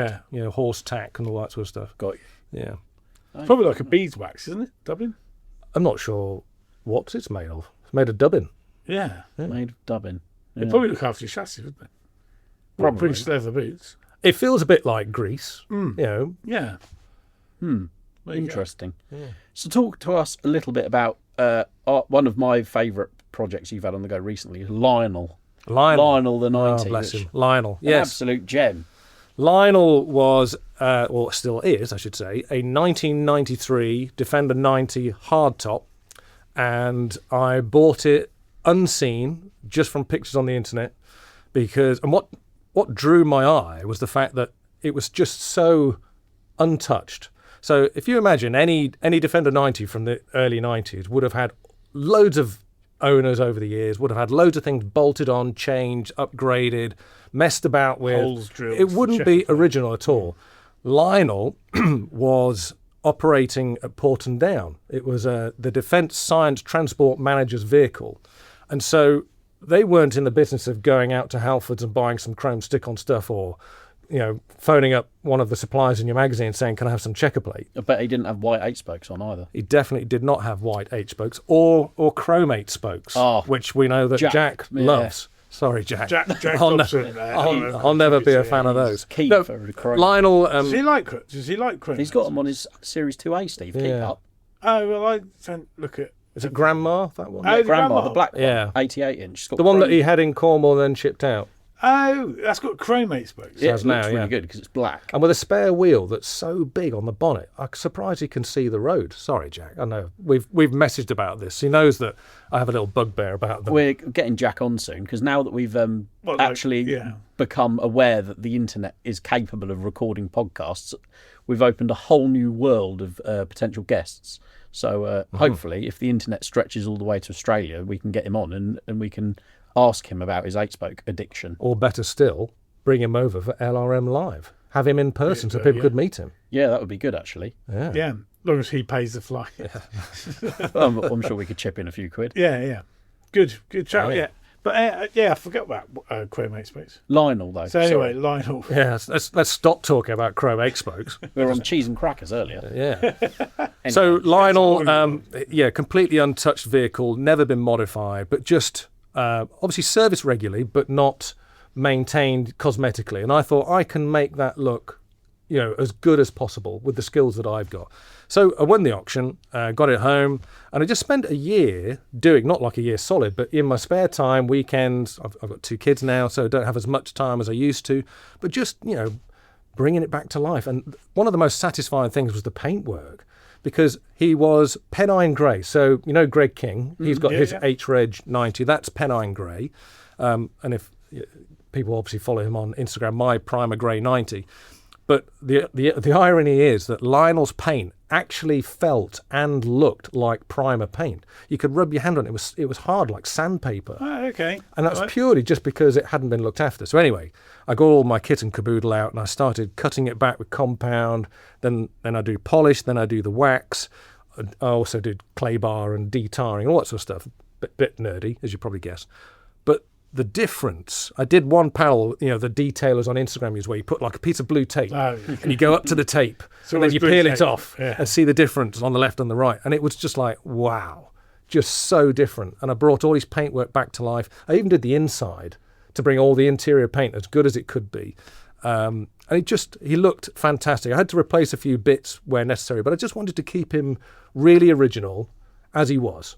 horse tack and all that sort of stuff. Got you. Yeah. Probably like a beeswax, isn't it? Dubbin? I'm not sure what it's made of. It's made of dubbin. Yeah. Made of dubbin. It'd probably look after your chassis, wouldn't it? Probably. British leather boots. It feels a bit like grease. Yeah. Interesting. So talk to us a little bit about one of my favourite projects you've had on the go recently is Lionel. Lionel the 90. Oh, bless him. Lionel, An absolute gem. Lionel was, still is, I should say, a 1993 Defender 90 hardtop and I bought it unseen, just from pictures on the internet, and what drew my eye was the fact that it was just so untouched. So if you imagine any Defender 90 from the early 90s would have had loads of owners over the years, would have had loads of things bolted on, changed, upgraded, messed about with. Holes drilled. It wouldn't be original at all. Lionel was operating at Porton Down. It was the Defence Science Transport Manager's vehicle. And so they weren't in the business of going out to Halfords and buying some chrome stick-on stuff, or phoning up one of the suppliers in your magazine saying, can I have some checker plate? I bet he didn't have white 8-spokes on either. He definitely did not have white 8-spokes or chrome 8-spokes, which we know that Jack loves. Sorry, Jack. Jack I'll Dobson. I'll never be a fan of those. Keep No, for chrome. Lionel... Does he like chrome? He's got them on his Series 2A, Steve. Keep up. Oh, well, I don't look at... Is it Grandma, that one? Oh, Grandma, the black one, Yeah. 88-inch. The one that he had in Cornwall and then shipped out. Oh, that's got chrome 8-spokes. Yeah, Has it now, looks yeah. really good because it's black. And with a spare wheel that's so big on the bonnet, I'm surprised he can see the road. Sorry, Jack. I know we've messaged about this. He knows that I have a little bugbear about them. We're getting Jack on soon because now that we've become aware that the internet is capable of recording podcasts, we've opened a whole new world of potential guests. So hopefully, if the internet stretches all the way to Australia, we can get him on and we can ask him about his 8-spoke addiction. Or better still, bring him over for LRM Live. Have him in person so people could meet him. Yeah, that would be good, actually. Yeah. Yeah, as long as he pays the flight. I'm sure we could chip in a few quid. Yeah. Good chat, Oh, yeah. yeah. But I forgot about chrome 8-spokes. Lionel, though. So anyway, sorry. Lionel. Yeah, let's stop talking about chrome 8-spokes. We were on cheese and crackers earlier. Yeah. Anyway. So Lionel, completely untouched vehicle, never been modified, but just obviously serviced regularly, but not maintained cosmetically. And I thought I can make that look, as good as possible with the skills that I've got. So I won the auction, got it home, and I just spent a year doing, not like a year solid, but in my spare time, weekends, I've got 2 kids now, so I don't have as much time as I used to, but just, bringing it back to life. And one of the most satisfying things was the paintwork, because he was Pennine Grey. So, Greg King, he's got his H-Reg 90, that's Pennine Grey. And if people obviously follow him on Instagram, my Primer Grey 90. But the irony is that Lionel's paint actually felt and looked like primer paint. You could rub your hand on it. It was hard, like sandpaper. Oh, okay. And that's purely just because it hadn't been looked after. So anyway, I got all my kit and caboodle out and I started cutting it back with compound. Then I do polish. Then I do the wax. I also did clay bar and de-tarring, all that sort of stuff. Bit nerdy, as you probably guess. But the difference, I did one panel, the detailers on Instagram use, where you put like a piece of blue tape and you go up to the tape and then you peel it off and see the difference on the left and the right. And it was just like, wow, just so different. And I brought all his paintwork back to life. I even did the inside to bring all the interior paint as good as it could be. And he looked fantastic. I had to replace a few bits where necessary, but I just wanted to keep him really original as he was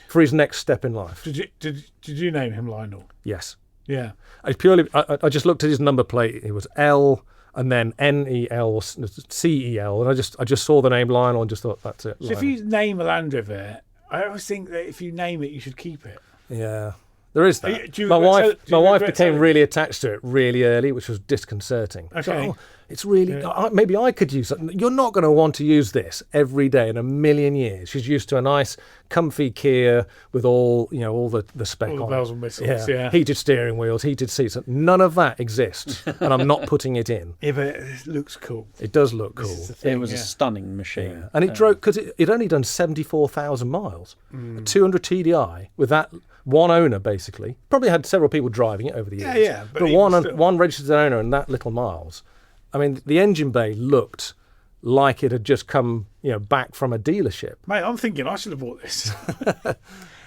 for his next step in life. Did you name him Lionel? Yes. Yeah. I just looked at his number plate. It was L and then NEL or CEL, and I just saw the name Lionel and just thought, that's it. So Lionel. if you name a Land Rover, I always think that if you name it, you should keep it. Yeah, there is that. Do you my wife regret became selling? really attached to it really early, which was disconcerting. Okay. So, it's really maybe I could use it. You're not going to want to use this every day in a million years. She's used to a nice, comfy Kia with all the spec All the on bells it. and whistles, yeah. Heated steering wheels, heated seats. None of that exists, and I'm not putting it in. Yeah, but it looks cool. It does look cool. This is the thing, It was a stunning machine. Yeah. And it drove, because it only done 74,000 miles. A 200 TDI with that one owner, basically. Probably had several people driving it over the years. Yeah, but one still. one registered owner and that little miles. I mean, the engine bay looked like it had just come, back from a dealership. Mate, I'm thinking I should have bought this.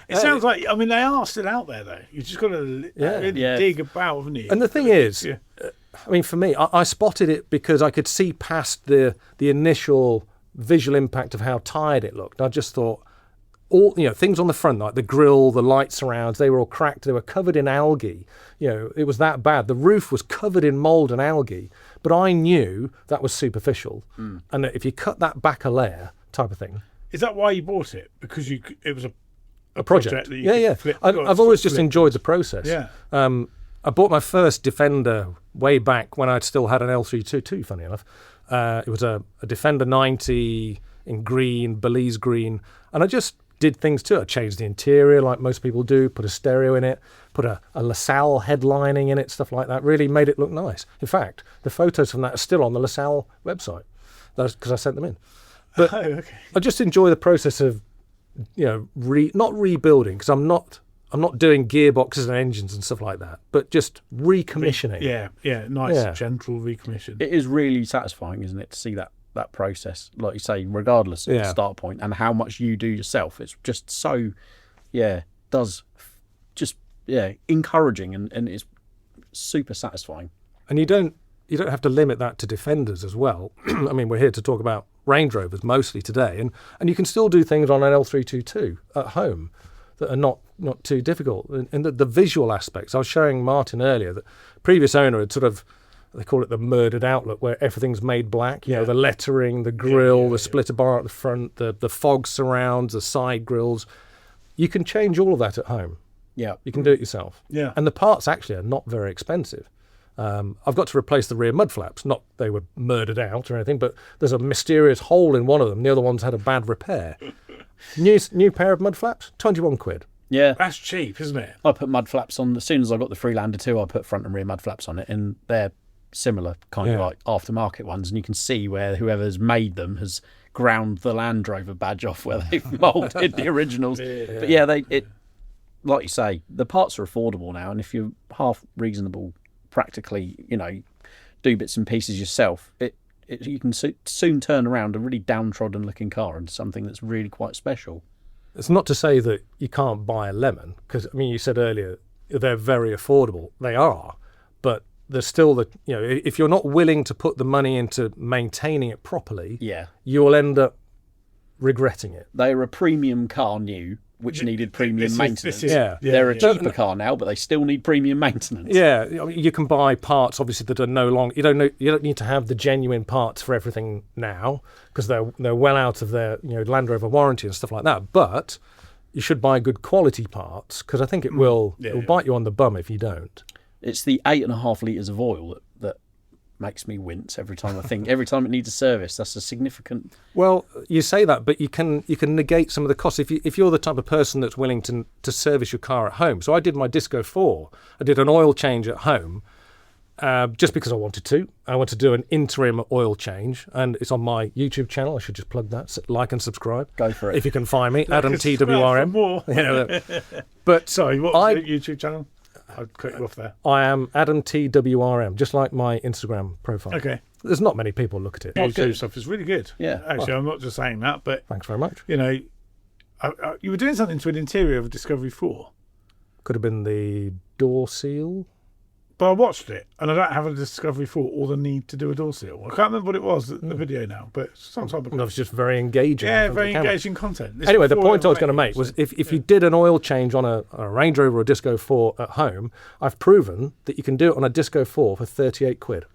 It sounds like, they are still out there, though. You've just got to dig about, haven't you? And the thing is, for me, I spotted it because I could see past the initial visual impact of how tired it looked. I just thought, all things on the front, like the grille, the light surrounds, they were all cracked. They were covered in algae. It was that bad. The roof was covered in mold and algae, but I knew that was superficial. And that if you cut that back a layer, type of thing. Is that why you bought it? Because it was a project that you could flip. I've always just enjoyed the process. Yeah. I bought my first Defender way back when I'd still had an L322, funny enough. It was a Defender 90 in green, Belize green, and I just did things to it. I changed the interior like most people do, put a stereo in it, put a LaSalle headlining in it, stuff like that. Really made it look nice. In fact, the photos from that are still on the LaSalle website because I sent them in. But I just enjoy the process of, not rebuilding, because I'm not doing gearboxes and engines and stuff like that, but just recommissioning. Nice, gentle recommission. It is really satisfying, isn't it, to see that process, like you say, regardless of the start point and how much you do yourself. It's just so, encouraging and it's super satisfying. And you don't have to limit that to Defenders as well. I mean, we're here to talk about Range Rovers mostly today, and you can still do things on an L322 at home that are not too difficult. And the visual aspects, I was showing Martin earlier that previous owner had sort of, they call it the murdered outlook, where everything's made black. You know, the lettering, the grille, the splitter bar at the front, the fog surrounds, the side grills. You can change all of that at home. Yeah, you can do it yourself. Yeah, and the parts actually are not very expensive. I've got to replace the rear mud flaps. Not they were murdered out or anything, but there's a mysterious hole in one of them. The other one's had a bad repair. New pair of mud flaps, 21 quid. Yeah, that's cheap, isn't it? I put mud flaps on as soon as I got the Freelander 2. I put front and rear mud flaps on it, and they're similar kind of like aftermarket ones, and you can see where whoever's made them has ground the Land Rover badge off where they've moulded the originals. But like you say, the parts are affordable now, and if you're half reasonable, practically, do bits and pieces yourself, you can soon turn around a really downtrodden looking car into something that's really quite special. It's not to say that you can't buy a lemon, because I mean, you said earlier they're very affordable. They are, but there's still if you're not willing to put the money into maintaining it properly, you will end up regretting it. They're a premium car new, which needed premium maintenance. They're a cheaper car now, but they still need premium maintenance. Yeah, you can buy parts obviously that are no longer. You don't need to have the genuine parts for everything now, because they're well out of their Land Rover warranty and stuff like that. But you should buy good quality parts, because I think it will bite you on the bum if you don't. It's the 8.5 litres of oil that makes me wince every time I think. Every time it needs a service, that's a significant. Well, you say that, but you can negate some of the costs if you're the type of person that's willing to service your car at home. So I did my Disco 4. I did an oil change at home, just because I wanted to. I want to do an interim oil change, and it's on my YouTube channel. I should just plug that. Like and subscribe. Go for it. If you can find me, Adam TWRM. But sorry, what's the YouTube channel? I'll cut you off there. I am Adam TWRM, just like my Instagram profile. Okay. There's not many people look at it. YouTube stuff is really good. Yeah. Actually, I'm not just saying that, but thanks very much. You were doing something to an interior of a Discovery 4. Could have been the door seal. But I watched it, and I don't have a Discovery 4 or the need to do a door seal. I can't remember what it was, the video now, but some type of... That was just very engaging. Yeah, very engaging content. Anyway, the point I was going to make was if you did an oil change on a Range Rover or a Disco 4 at home, I've proven that you can do it on a Disco 4 for 38 quid.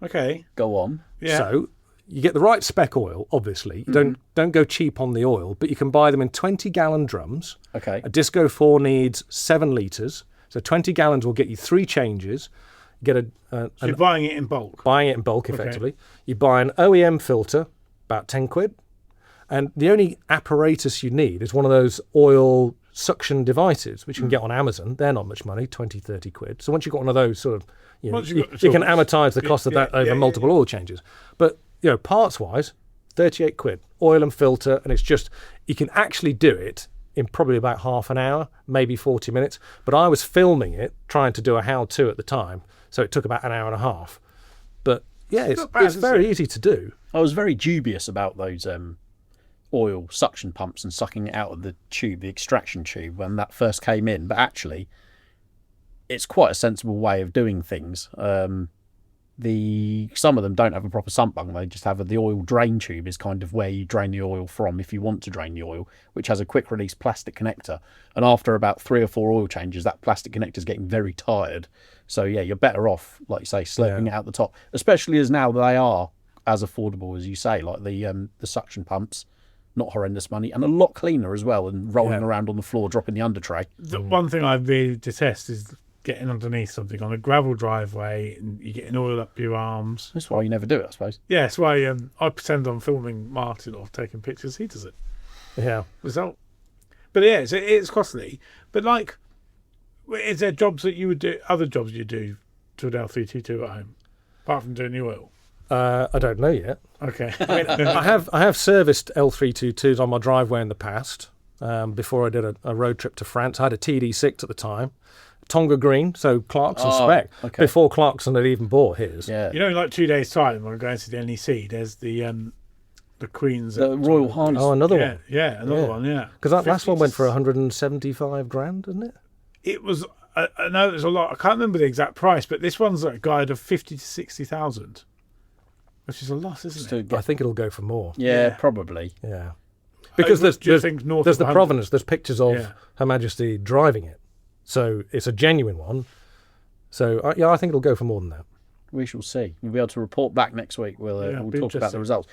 Okay. Go on. Yeah. So you get the right spec oil, obviously. You don't go cheap on the oil, but you can buy them in 20-gallon drums. Okay. A Disco 4 needs 7 litres. So 20 gallons will get you 3 changes. You get so you're buying it in bulk. Buying it in bulk, effectively. Okay. You buy an OEM filter, about 10 quid. And the only apparatus you need is one of those oil suction devices, which you can get on Amazon. They're not much money, 20, 30 quid. So once you've got one of those, sort of, you can amortise the cost of that over multiple oil changes. But, parts-wise, 38 quid. Oil and filter, and it's just, you can actually do it in probably about half an hour, maybe 40 minutes. But I was filming it, trying to do a how-to at the time, so it took about an hour and a half. But, yeah, it's very easy to do. I was very dubious about those oil suction pumps and sucking it out of the tube, the extraction tube, when that first came in. But actually, it's quite a sensible way of doing things. Some of them don't have a proper sump bung. They just have the oil drain tube is kind of where you drain the oil from if you want to drain the oil, which has a quick release plastic connector. And after about 3 or 4 oil changes, that plastic connector is getting very tired. So yeah, you're better off, like you say, slurping it out the top, especially as now they are as affordable as you say, like the suction pumps. not horrendous money, and a lot cleaner as well, and rolling around on the floor, dropping the under tray. The one thing I really detest is getting underneath something on a gravel driveway and you're getting oil up your arms. That's why you never do it, I suppose. Yeah, that's why I pretend I'm filming Martin or taking pictures. He does it. Yeah. Result. But yeah, it's costly. But like, is there jobs that you would do, other jobs you do to an L322 at home, apart from doing the oil? I don't know yet. Okay. I have serviced L322s on my driveway in the past. Before I did a road trip to France, I had a TD6 at the time, Tonga Green, so Clarkson spec. Okay. Before Clarkson had even bought his. Yeah. You know, in like 2 days' time, when I'm going to the NEC, there's the Queen's. The Royal Harness. Oh, another one. Yeah, another one. Yeah. Because that last one went for 175 grand, didn't it? It was. I know there's a lot. I can't remember the exact price, but this one's like a guide of 50 to 60,000, which is a lot, isn't it? I think it'll go for more. Yeah, probably. Yeah. Because Do you there's think north the of 100? provenance, there's pictures of Yeah. Her Majesty driving it. So it's a genuine one. So, I think it'll go for more than that. We shall see. We'll be able to report back next week. We'll be talk about the interesting. results.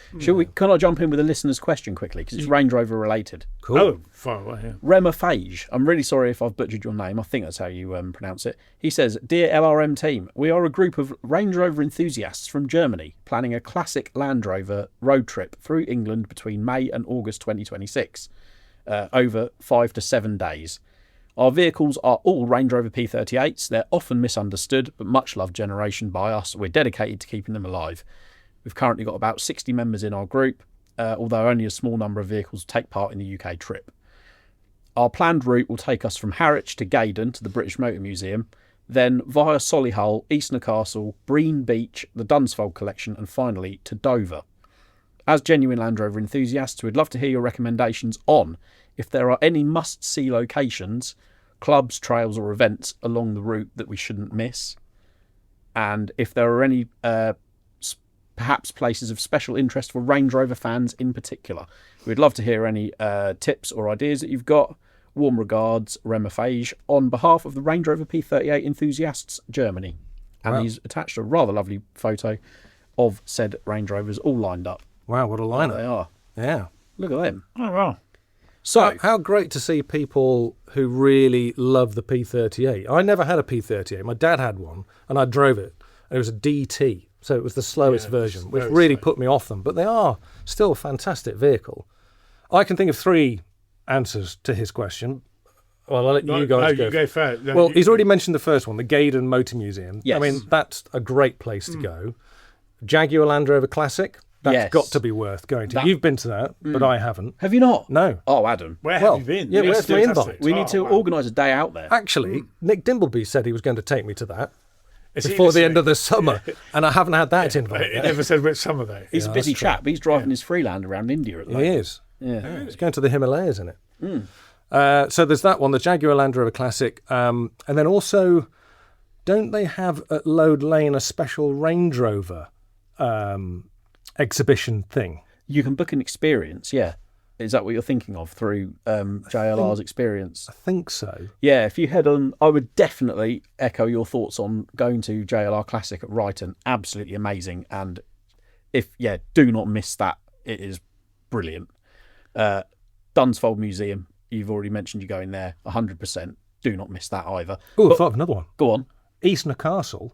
Can I jump in with a listener's question quickly? Because it's Range Rover related. Cool. Oh, far away, yeah. Remafage. I'm really sorry if I've butchered your name. I think that's how you pronounce it. He says, Dear LRM team, we are a group of Range Rover enthusiasts from Germany planning a classic Land Rover road trip through England between May and August 2026, over 5 to 7 days. Our vehicles are all Range Rover P38s. They're often misunderstood, but much loved generation by us. We're dedicated to keeping them alive. We've currently got about 60 members in our group, although only a small number of vehicles take part in the UK trip. Our planned route will take us from Harwich to Gaydon to the British Motor Museum, then via Solihull, Eastnor Castle, Breen Beach, the Dunsfold Collection, and finally to Dover. As genuine Land Rover enthusiasts, we'd love to hear your recommendations on if there are any must-see locations, clubs, trails or events along the route that we shouldn't miss, and if there are any perhaps places of special interest for Range Rover fans in particular. We'd love to hear any tips or ideas that you've got. Warm regards, Remafage, on behalf of the Range Rover P38 enthusiasts, Germany. And Wow. he's attached a rather lovely photo of said Range Rovers all lined up. Wow, what a They lineup. are. Yeah. Look at them. Oh, wow. So, How great to see people who really love the P38. I never had a P38. My dad had one, and I drove it. And it was a DT, so it was the slowest Yeah, version, it's which very really slow. put me off them. But they are still a fantastic vehicle. I can think of 3 answers to his question. Well, I'll let you guys go. You go first. No, Well, you- he's already mentioned the first one, the Gaydon Motor Museum. Yes. I mean, that's a great place to go. Jaguar Land Rover Classic, that's Yes. got to be worth going to. That- You've been to that, but I haven't. have you not? No. Oh, Adam. Where well, have you been? yeah, Yes, where's my fantastic. invite? We need to wow. organise a day out there. Actually, Nick Dimbleby said he was going to take me to that Is he before the end listening? of the summer, and I haven't had that invite He yet. never said which summer though. He's a busy that's true. chap. He's driving his Freeland around India at the He moment. is. Yeah. He's going to the Himalayas in it. So there's that one, the Jaguar Land Rover Classic. And then also, don't they have at Lode Lane a special Range Rover exhibition thing? You can book an experience, yeah. Is that what you're thinking of through JLR's experience? I think so. Yeah, if you head on, I would definitely echo your thoughts on going to JLR Classic at Ryton. Absolutely amazing. And do not miss that. It is brilliant. Dunsfold Museum, you've already mentioned you're going there, 100%. Do not miss that either. Oh, I thought of another one. Go on. Eastnor Castle.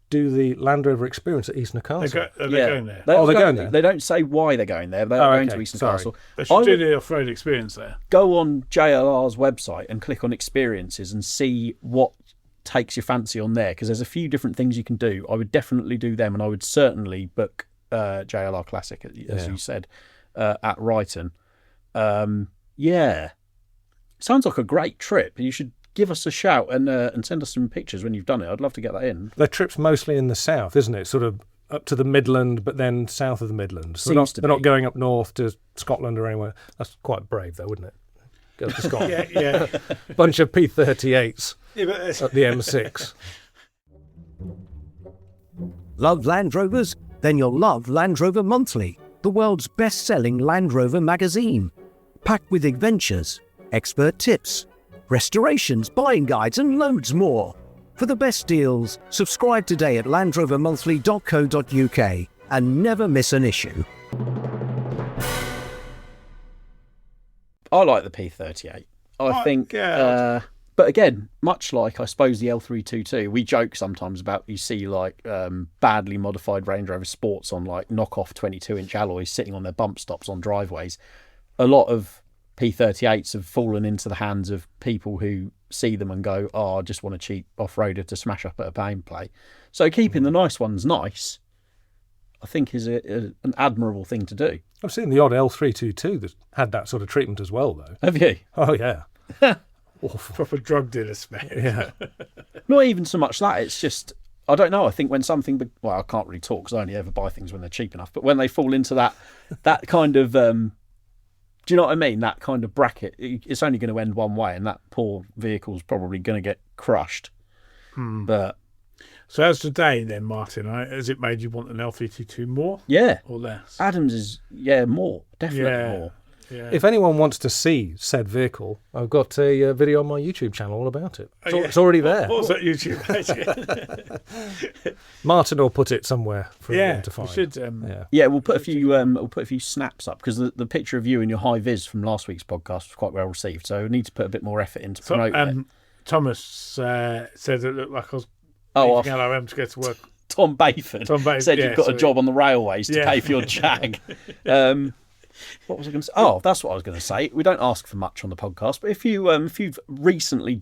Do the Land Rover experience at Eastnor Castle. Are they going there? Oh, they're going there? They don't say why they're going there. They're going to okay. Eastern Sorry. Castle. They I should do would the off-road experience there. go on JLR's website and click on experiences and see what takes your fancy on there, because there's a few different things you can do. I would definitely do them, and I would certainly book JLR Classic, as you said, at Ryton. Sounds like a great trip. You should give us a shout and send us some pictures when you've done it. I'd love to get that in. Their trip's mostly in the south, isn't it? Sort of up to the Midland, but then south of the Midlands. Seems to they're not be. going up north to Scotland or anywhere. That's quite brave, though, wouldn't it? Go to Scotland. Yeah. Bunch of P38s Yeah, but it's- at the M6. Love Land Rovers? Then you'll love Land Rover Monthly, the world's best-selling Land Rover magazine. Packed with adventures, expert tips, restorations, buying guides and loads more. For the best deals, subscribe today at landrovermonthly.co.uk and never miss an issue. I like the P38. I think, yeah. but again, much like I suppose the L322, we joke sometimes about you see like badly modified Range Rover Sports on like knockoff 22-inch alloys sitting on their bump stops on driveways. A lot of P38s have fallen into the hands of people who see them and go, "Oh, I just want a cheap off-roader to smash up at a gameplay." So keeping the nice ones nice, I think, is an admirable thing to do. I've seen the odd L322 that had that sort of treatment as well, though. Have you? Oh, yeah. Awful. Proper drug dealer smell. Yeah. Not even so much that. It's just, I don't know. I think when something, well, I can't really talk because I only ever buy things when they're cheap enough. But when they fall into that kind of, do you know what I mean? That kind of bracket, it's only going to end one way, and that poor vehicle's probably going to get crushed. But So as today then, Martin, has it made you want an L322 more yeah, or less? Adams is more, definitely more. Yeah. If anyone wants to see said vehicle, I've got a video on my YouTube channel all about it. Oh, yeah. It's already there. What's that YouTube page? Martin will put it somewhere for everyone to we find. should. Yeah, we'll put a few snaps up because the picture of you in your high vis from last week's podcast was quite well received. So we need to put a bit more effort into promoting it. Thomas said it looked like I was Oh, leaving LRM to go to work. Tom Bayford said you've got a job on the railways to pay for your Jag. What was I going to say? Oh, that's what I was going to say. We don't ask for much on the podcast, but if you've recently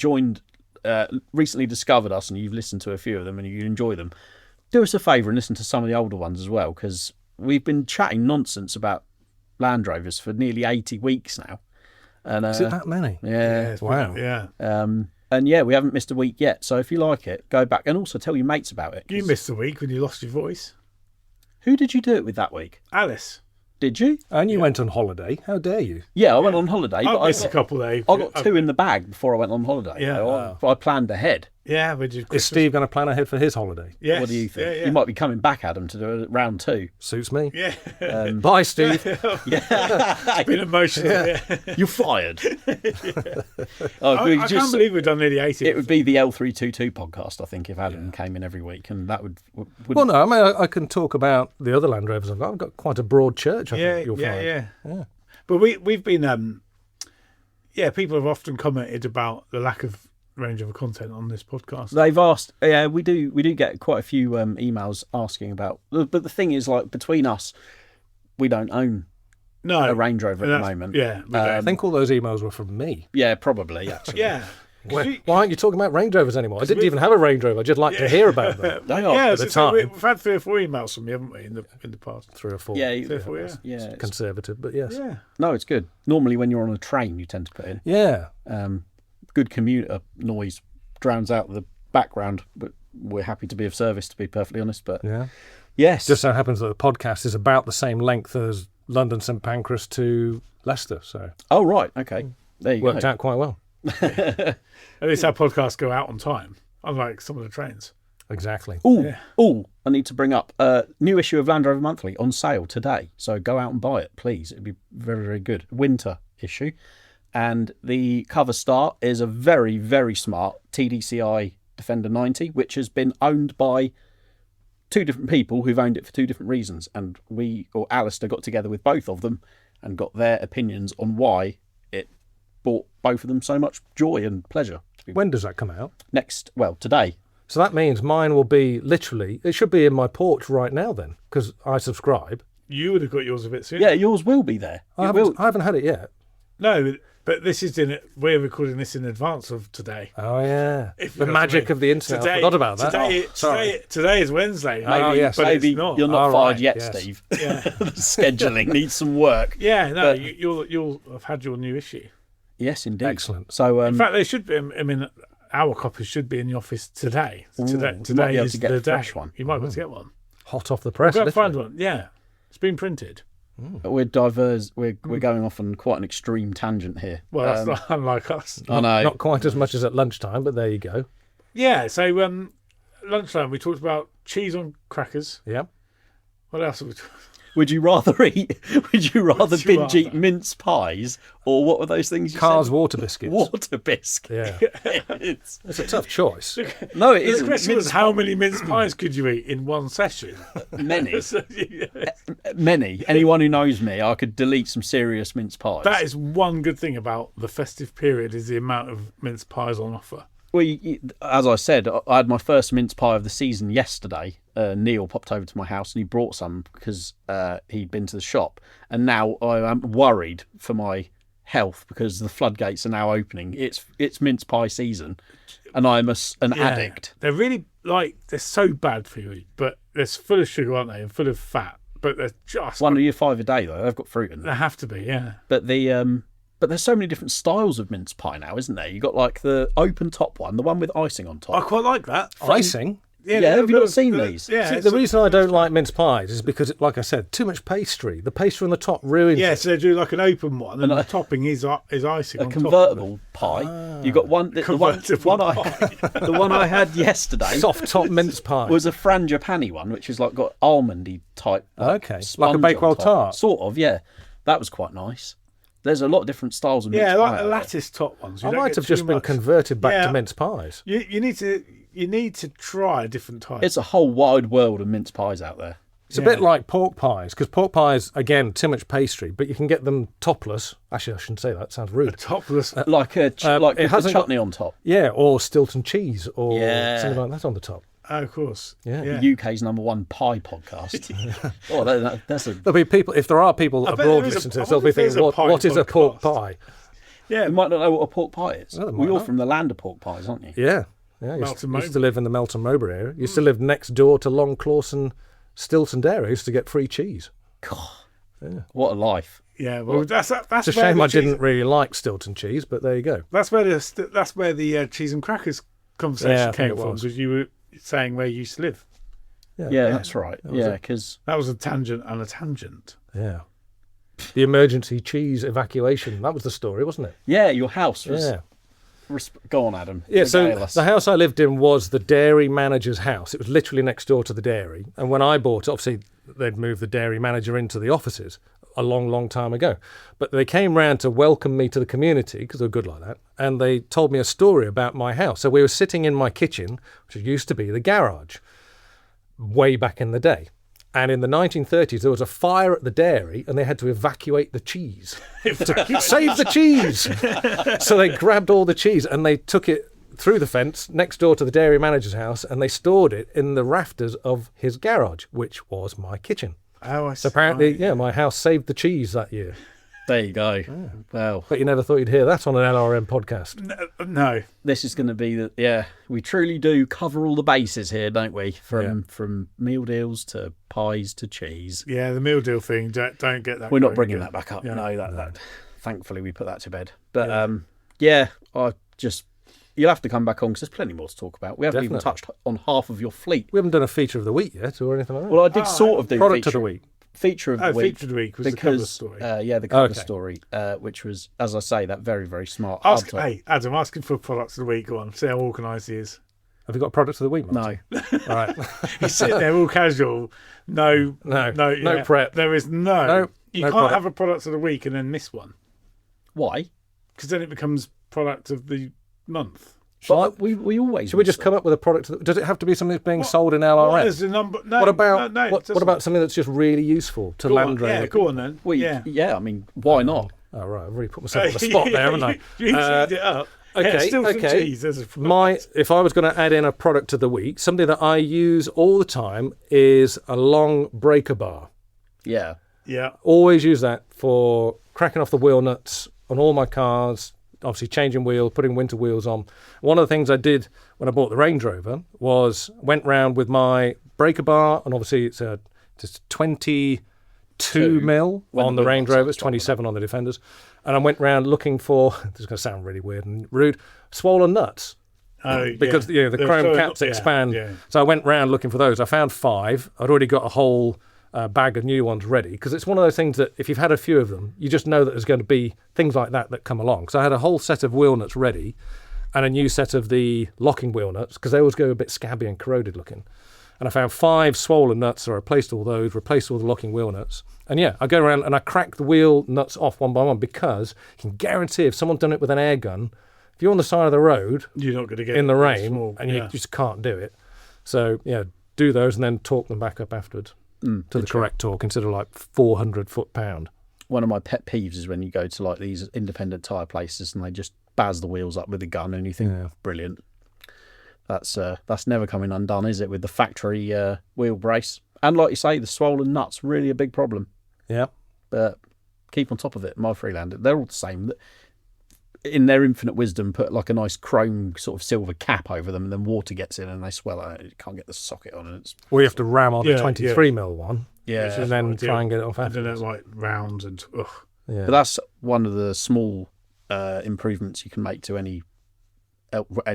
discovered us and you've listened to a few of them and you enjoy them, do us a favour and listen to some of the older ones as well, because we've been chatting nonsense about Land Rovers for nearly 80 weeks now. And Is it that many? Yeah. Wow. Yeah. And yeah, we haven't missed a week yet. So if you like it, go back and also tell your mates about it. You missed a week when you lost your voice. Who did you do it with that week? Alice. Did you? And you went on holiday. How dare you? Yeah, I went on holiday. I but missed a couple there. I got two in the bag before I went on holiday. Yeah. So I planned ahead. Yeah, we did. Is Steve going to plan ahead for his holiday? Yes. What do you think? Yeah, yeah. You might be coming back, Adam, to do round two. Suits me. Yeah. Bye, Steve. Yeah. Been emotional. Yeah. You're fired. I can't believe we've done nearly 80. It would be the L322 podcast, I think, if Adam came in every week, and that would. Well, no, I mean, I can talk about the other Land Rovers I've got. I've got quite a broad church, I think you'll find. Yeah. But we've been, people have often commented about the lack of Range Rover content on this podcast. They've asked. Yeah, we do get quite a few emails asking about. But the thing is, like, between us, we don't own a Range Rover at the moment. Yeah, I think all those emails were from me. Yeah, probably actually. yeah. Why aren't you talking about Range Rovers anymore? I didn't even have a Range Rover. I'd just like to hear about them. They are. Yeah, at the time. we've had 3 or 4 emails from you, haven't we, in the past? 3 or 4. Yeah, 3 or 4, yeah. yeah. It's, Conservative, but yes. Yeah. no, it's good. Normally, when you're on a train, you tend to put in Yeah. good commuter noise drowns out the background. But we're happy to be of service, to be perfectly honest. But Yeah. yes, Just so happens that the podcast is about the same length as London St Pancras to Leicester, so oh right, okay, there you worked go. out quite well. At least our podcasts go out on time, unlike some of the trains. Exactly. Oh, I need to bring up new issue of Land Rover Monthly on sale today. So go out and buy it, please. It'd be very, very good. Winter issue. And the cover star is a very, very smart TDCi Defender 90, which has been owned by 2 different people who've owned it for 2 different reasons. And Alistair got together with both of them and got their opinions on why it brought both of them so much joy and pleasure. When does that come out? Today. So that means mine will be literally, it should be in my porch right now then, because I subscribe. You would have got yours a bit sooner. Yeah, yours will be there. I haven't had it yet. No, but this is we're recording this in advance of today. Oh, yeah. If you The know what I magic mean. of the internet. I forgot about that. Today is Wednesday. Maybe, yes. but maybe it's not. you're not All fired right, yet, yes. Steve. Yeah. The scheduling needs some work. Yeah, no, But- you'll have had your new issue. Yes, indeed. Excellent. So, In fact, they should be. I mean, our copies should be in the office today. we might Today be able is to get the a fresh day. one. You might be able to get one. Hot off the press. Go and literally. find one. Yeah, it's been printed. we're diverse. We're going off on quite an extreme tangent here. Well, that's not unlike us. I know. Not quite as much as at lunchtime, but there you go. Yeah. So lunchtime we talked about cheese on crackers. Yeah. What else have we talked? Would you rather binge eat rather? mince pies or what were those things you Cars said? water biscuits. Water biscuit. Yeah, It's, it's a tough choice. no, it The isn't. question was, how many mince pies could you eat in one session? Many. So, yeah. Many. Anyone who knows me, I could delete some serious mince pies. That is one good thing about the festive period is the amount of mince pies on offer. Well, as I said, I had my first mince pie of the season yesterday. Neil popped over to my house and he brought some because he'd been to the shop. And now I am worried for my health because the floodgates are now opening. It's mince pie season, and I'm an addict. They're really they're so bad for you, but they're full of sugar, aren't they, and full of fat. But they're just One of your 5 a day though. They've got fruit in They them. have to be, yeah. But but there's so many different styles of mince pie now, isn't there? You got like the open top one, the one with icing on top. I quite like that. Icing. Yeah, have you not seen these? Yeah, See, the reason I don't like mince pies is because, like I said, too much pastry. The pastry on the top ruins yeah, it. so they do like an open one, and the topping is icing A on convertible pie. You got one. The one I had yesterday Soft top mince pie. was a frangipani one, which is like got almondy type. Okay, sponge like a on Bakewell top. tart. Sort of, yeah. That was quite nice. There's a lot of different styles of mince Yeah, pie. like out the there. lattice top ones. You I don't might get have too just been much. converted back Yeah. to mince pies. You need to try different types. It's a whole wide world of mince pies out there. It's a bit like pork pies, because pork pies, again, too much pastry, but you can get them topless. Actually, I shouldn't say that. It sounds rude. topless. Like it with the hasn't got- chutney on top. Yeah, or Stilton cheese, or Yeah. something like that on the top. Oh, of course. Yeah. The UK's #1 pie podcast. Oh, that's a. There'll be people, if there are people bet abroad there is listening to I this, they'll wonder be if there's thinking, a pie what is a pork podcast." pie? Yeah, You might not know what a pork pie is. No, they Well, might you're not. from the land of pork pies, aren't you? Yeah. Yeah, I Melton used to Mowbray. live in the Melton Mowbray area. Used to live next door to Long Clawson, Stilton Dairy. Used to get free cheese. What a life. yeah. Well, that's It's a where shame the I cheese- didn't really like Stilton cheese, but there you go. That's where the cheese and crackers conversation Yeah, I think came it from, was. because you were saying where you used to live. Yeah, that's right. Yeah, because That was a tangent and a tangent. Yeah. The emergency cheese evacuation. That was the story, wasn't it? your house was. Yeah. Go on, Adam. Yeah, so Regale us. the house I lived in was the dairy manager's house. It was literally next door to the dairy. And when I bought it, obviously they'd moved the dairy manager into the offices a long, long time ago. But they came round to welcome me to the community, because they're good like that. And they told me a story about my house. So we were sitting in my kitchen, which used to be the garage, way back in the day. And in the 1930s, there was a fire at the dairy and they had to evacuate the cheese to save the cheese. So they grabbed all the cheese and they took it through the fence next door to the dairy manager's house and they stored it in the rafters of his garage, which was my kitchen. Oh, I see. So apparently, my house saved the cheese that year. There you go. Well, But you never thought you'd hear that on an LRM podcast. No. this is going to be the. Yeah, we truly do cover all the bases here, don't we? From meal deals to pies to cheese. Yeah, the meal deal thing. Don't get that. We're not going bringing again. that back up. Yeah. No, that. Thankfully, we put that to bed. But I just. You'll have to come back on because there's plenty more to talk about. We haven't even Definitely. touched on half of your fleet. We haven't done a feature of the week yet or anything like that. Well, I did sort of do Product feature, of the week. Feature of the Oh, week. feature of the week was the cover story. The cover Okay. story, which was, as I say, that very, very smart. Hey, Adam, asking for products of the week. Go on, see how organised he is. Have you got a product of the week, Martin? No. All right. He's sitting there all casual. No prep. There is you no can't product. have a product of the week and then miss one, Why? because then it becomes product of the month. But we always. Should we just come up with a product? Does it have to be something that's being sold in LRM? What is the number? No, What about no, what about something that's just really useful to Land Rover? Yeah, go on then. Yeah, I mean, why not? Oh right, I've really put myself on the spot there, haven't I? You heated it up. Okay, Stilton okay. cheese. There's a product. If I was going to add in a product of the week, something that I use all the time is a long breaker bar. Yeah. Yeah. Always use that for cracking off the wheel nuts on all my cars. Obviously, changing wheels, putting winter wheels on. One of the things I did when I bought the Range Rover was went round with my breaker bar, and obviously it's a 22 mil on the Range Rover, it's 27 on the Defenders, and I went round looking for. This is going to sound really weird and rude. Swollen nuts. Because the They're chrome showing caps up, expand. Yeah. So I went round looking for those. I found 5. I'd already got a whole bag of new ones ready, because it's one of those things that if you've had a few of them, you just know that there's going to be things like that come along. So I had a whole set of wheel nuts ready and a new set of the locking wheel nuts, because they always go a bit scabby and corroded looking. And I found 5 swollen nuts, so I replaced all those, replaced all the locking wheel nuts. And yeah, I go around and I crack the wheel nuts off one by one, because you can guarantee if someone's done it with an air gun, if you're on the side of the road You're not going to get in the rain small, and you just can't do it. So yeah, do those and then torque them back up afterwards to the correct torque instead of like 400 foot-pound. One of my pet peeves is when you go to like these independent tyre places and they just baz the wheels up with a gun, and you think, brilliant. That's never coming undone, is it, with the factory wheel brace? And like you say, the swollen nuts, really a big problem. Yeah. But keep on top of it. My Freelander, they're all the same. In their infinite wisdom, put like a nice chrome sort of silver cap over them, and then water gets in and they swell out. You can't get the socket on, and it's... Or you have to ram on a 23mm one. Yeah. And then try and get it off I afterwards. don't know, like rounds and... Ugh. Yeah. But that's one of the small improvements you can make to any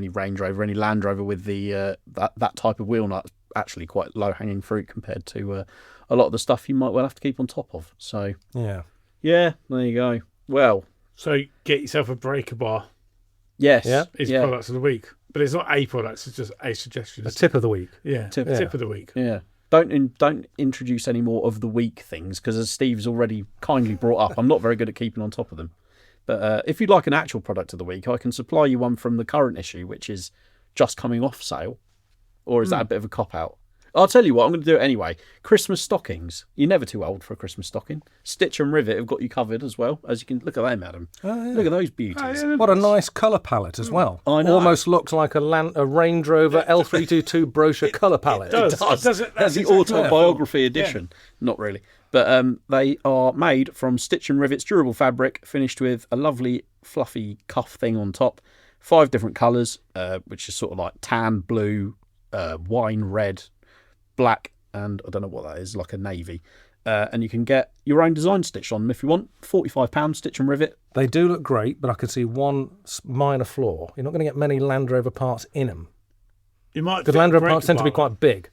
Range Rover, any Land Rover with the that type of wheel nut. Actually quite low-hanging fruit compared to a lot of the stuff you might well have to keep on top of. So, yeah, there you go. Well... So get yourself a breaker bar. Yes. Yeah. It's products of the week. But it's not a product, it's just a suggestion. a tip of the week. Yeah, tip of the week. Yeah. Don't introduce any more of the week things, because as Steve's already kindly brought up, I'm not very good at keeping on top of them. But if you'd like an actual product of the week, I can supply you one from the current issue, which is just coming off sale. Or is that a bit of a cop-out? I'll tell you what, I'm going to do it anyway. Christmas stockings. You're never too old for a Christmas stocking. Stitch and Rivet have got you covered as well. As you can look at them, Adam. Oh, yeah. Look at those beauties. What a nice colour palette as well. I know. Almost looks like a Range Rover L322 brochure colour palette. It does. That's That's the exactly autobiography edition. Not really. But they are made from Stitch and Rivet's durable fabric, finished with a lovely fluffy cuff thing on top. 5 different colours, which is sort of like tan, blue, wine red, black, and I don't know what that is, like a navy. And you can get your own design stitched on them if you want. £45 Stitch and Rivet. They do look great, but I could see one minor flaw. You're not going to get many Land Rover parts in them. You might. Because Land Rover parts tend to be quite big.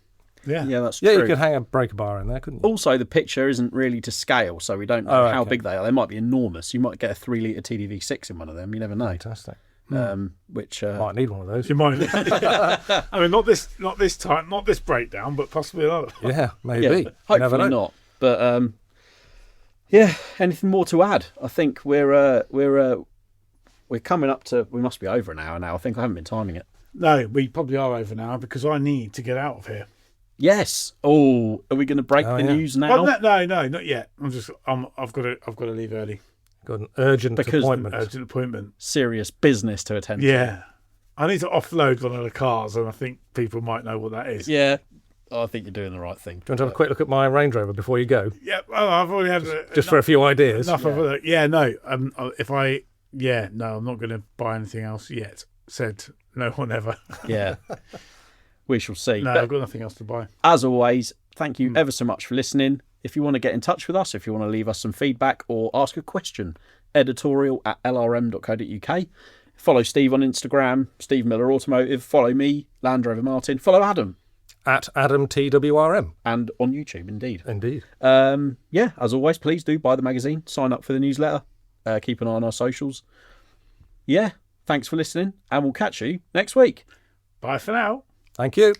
Yeah. Yeah, that's Yeah, true. you could hang a breaker bar in there, couldn't you? Also, the picture isn't really to scale, so we don't know how big they are. They might be enormous. You might get a 3-litre TDV6 in one of them. You never know. Fantastic. Which Might need one of those. You might. I mean, not this time, not this breakdown, but possibly another. Yeah, maybe. yeah, You never hopefully know. not. But yeah, anything more to add? I think we're coming up to. We must be over an hour now. I think I haven't been timing it. No, we probably are over now because I need to get out of here. Yes. Oh, are we going to break the news now? Well, no, not yet. I've got to leave early. Got an urgent appointment. Urgent appointment. Serious business to attend to. Yeah, I need to offload one of the cars, and I think people might know what that is. Yeah. I think you're doing the right thing. Do you want to have a quick look at my Range Rover before you go? Yeah. Well, I've already had Just for a few ideas. enough of it. Yeah. No. I'm not going to buy anything else yet. Said no one ever. Yeah. We shall see. No, But I've got nothing else to buy. as always, thank you ever so much for listening. If you want to get in touch with us, if you want to leave us some feedback or ask a question, editorial@lrm.co.uk. Follow Steve on Instagram, Steve Miller Automotive. Follow me, Land Rover Martin. Follow Adam. At Adam TWRM. And on YouTube, indeed. Indeed. Yeah, as always, please do buy the magazine, sign up for the newsletter, keep an eye on our socials. Yeah, thanks for listening, and we'll catch you next week. Bye for now. Thank you.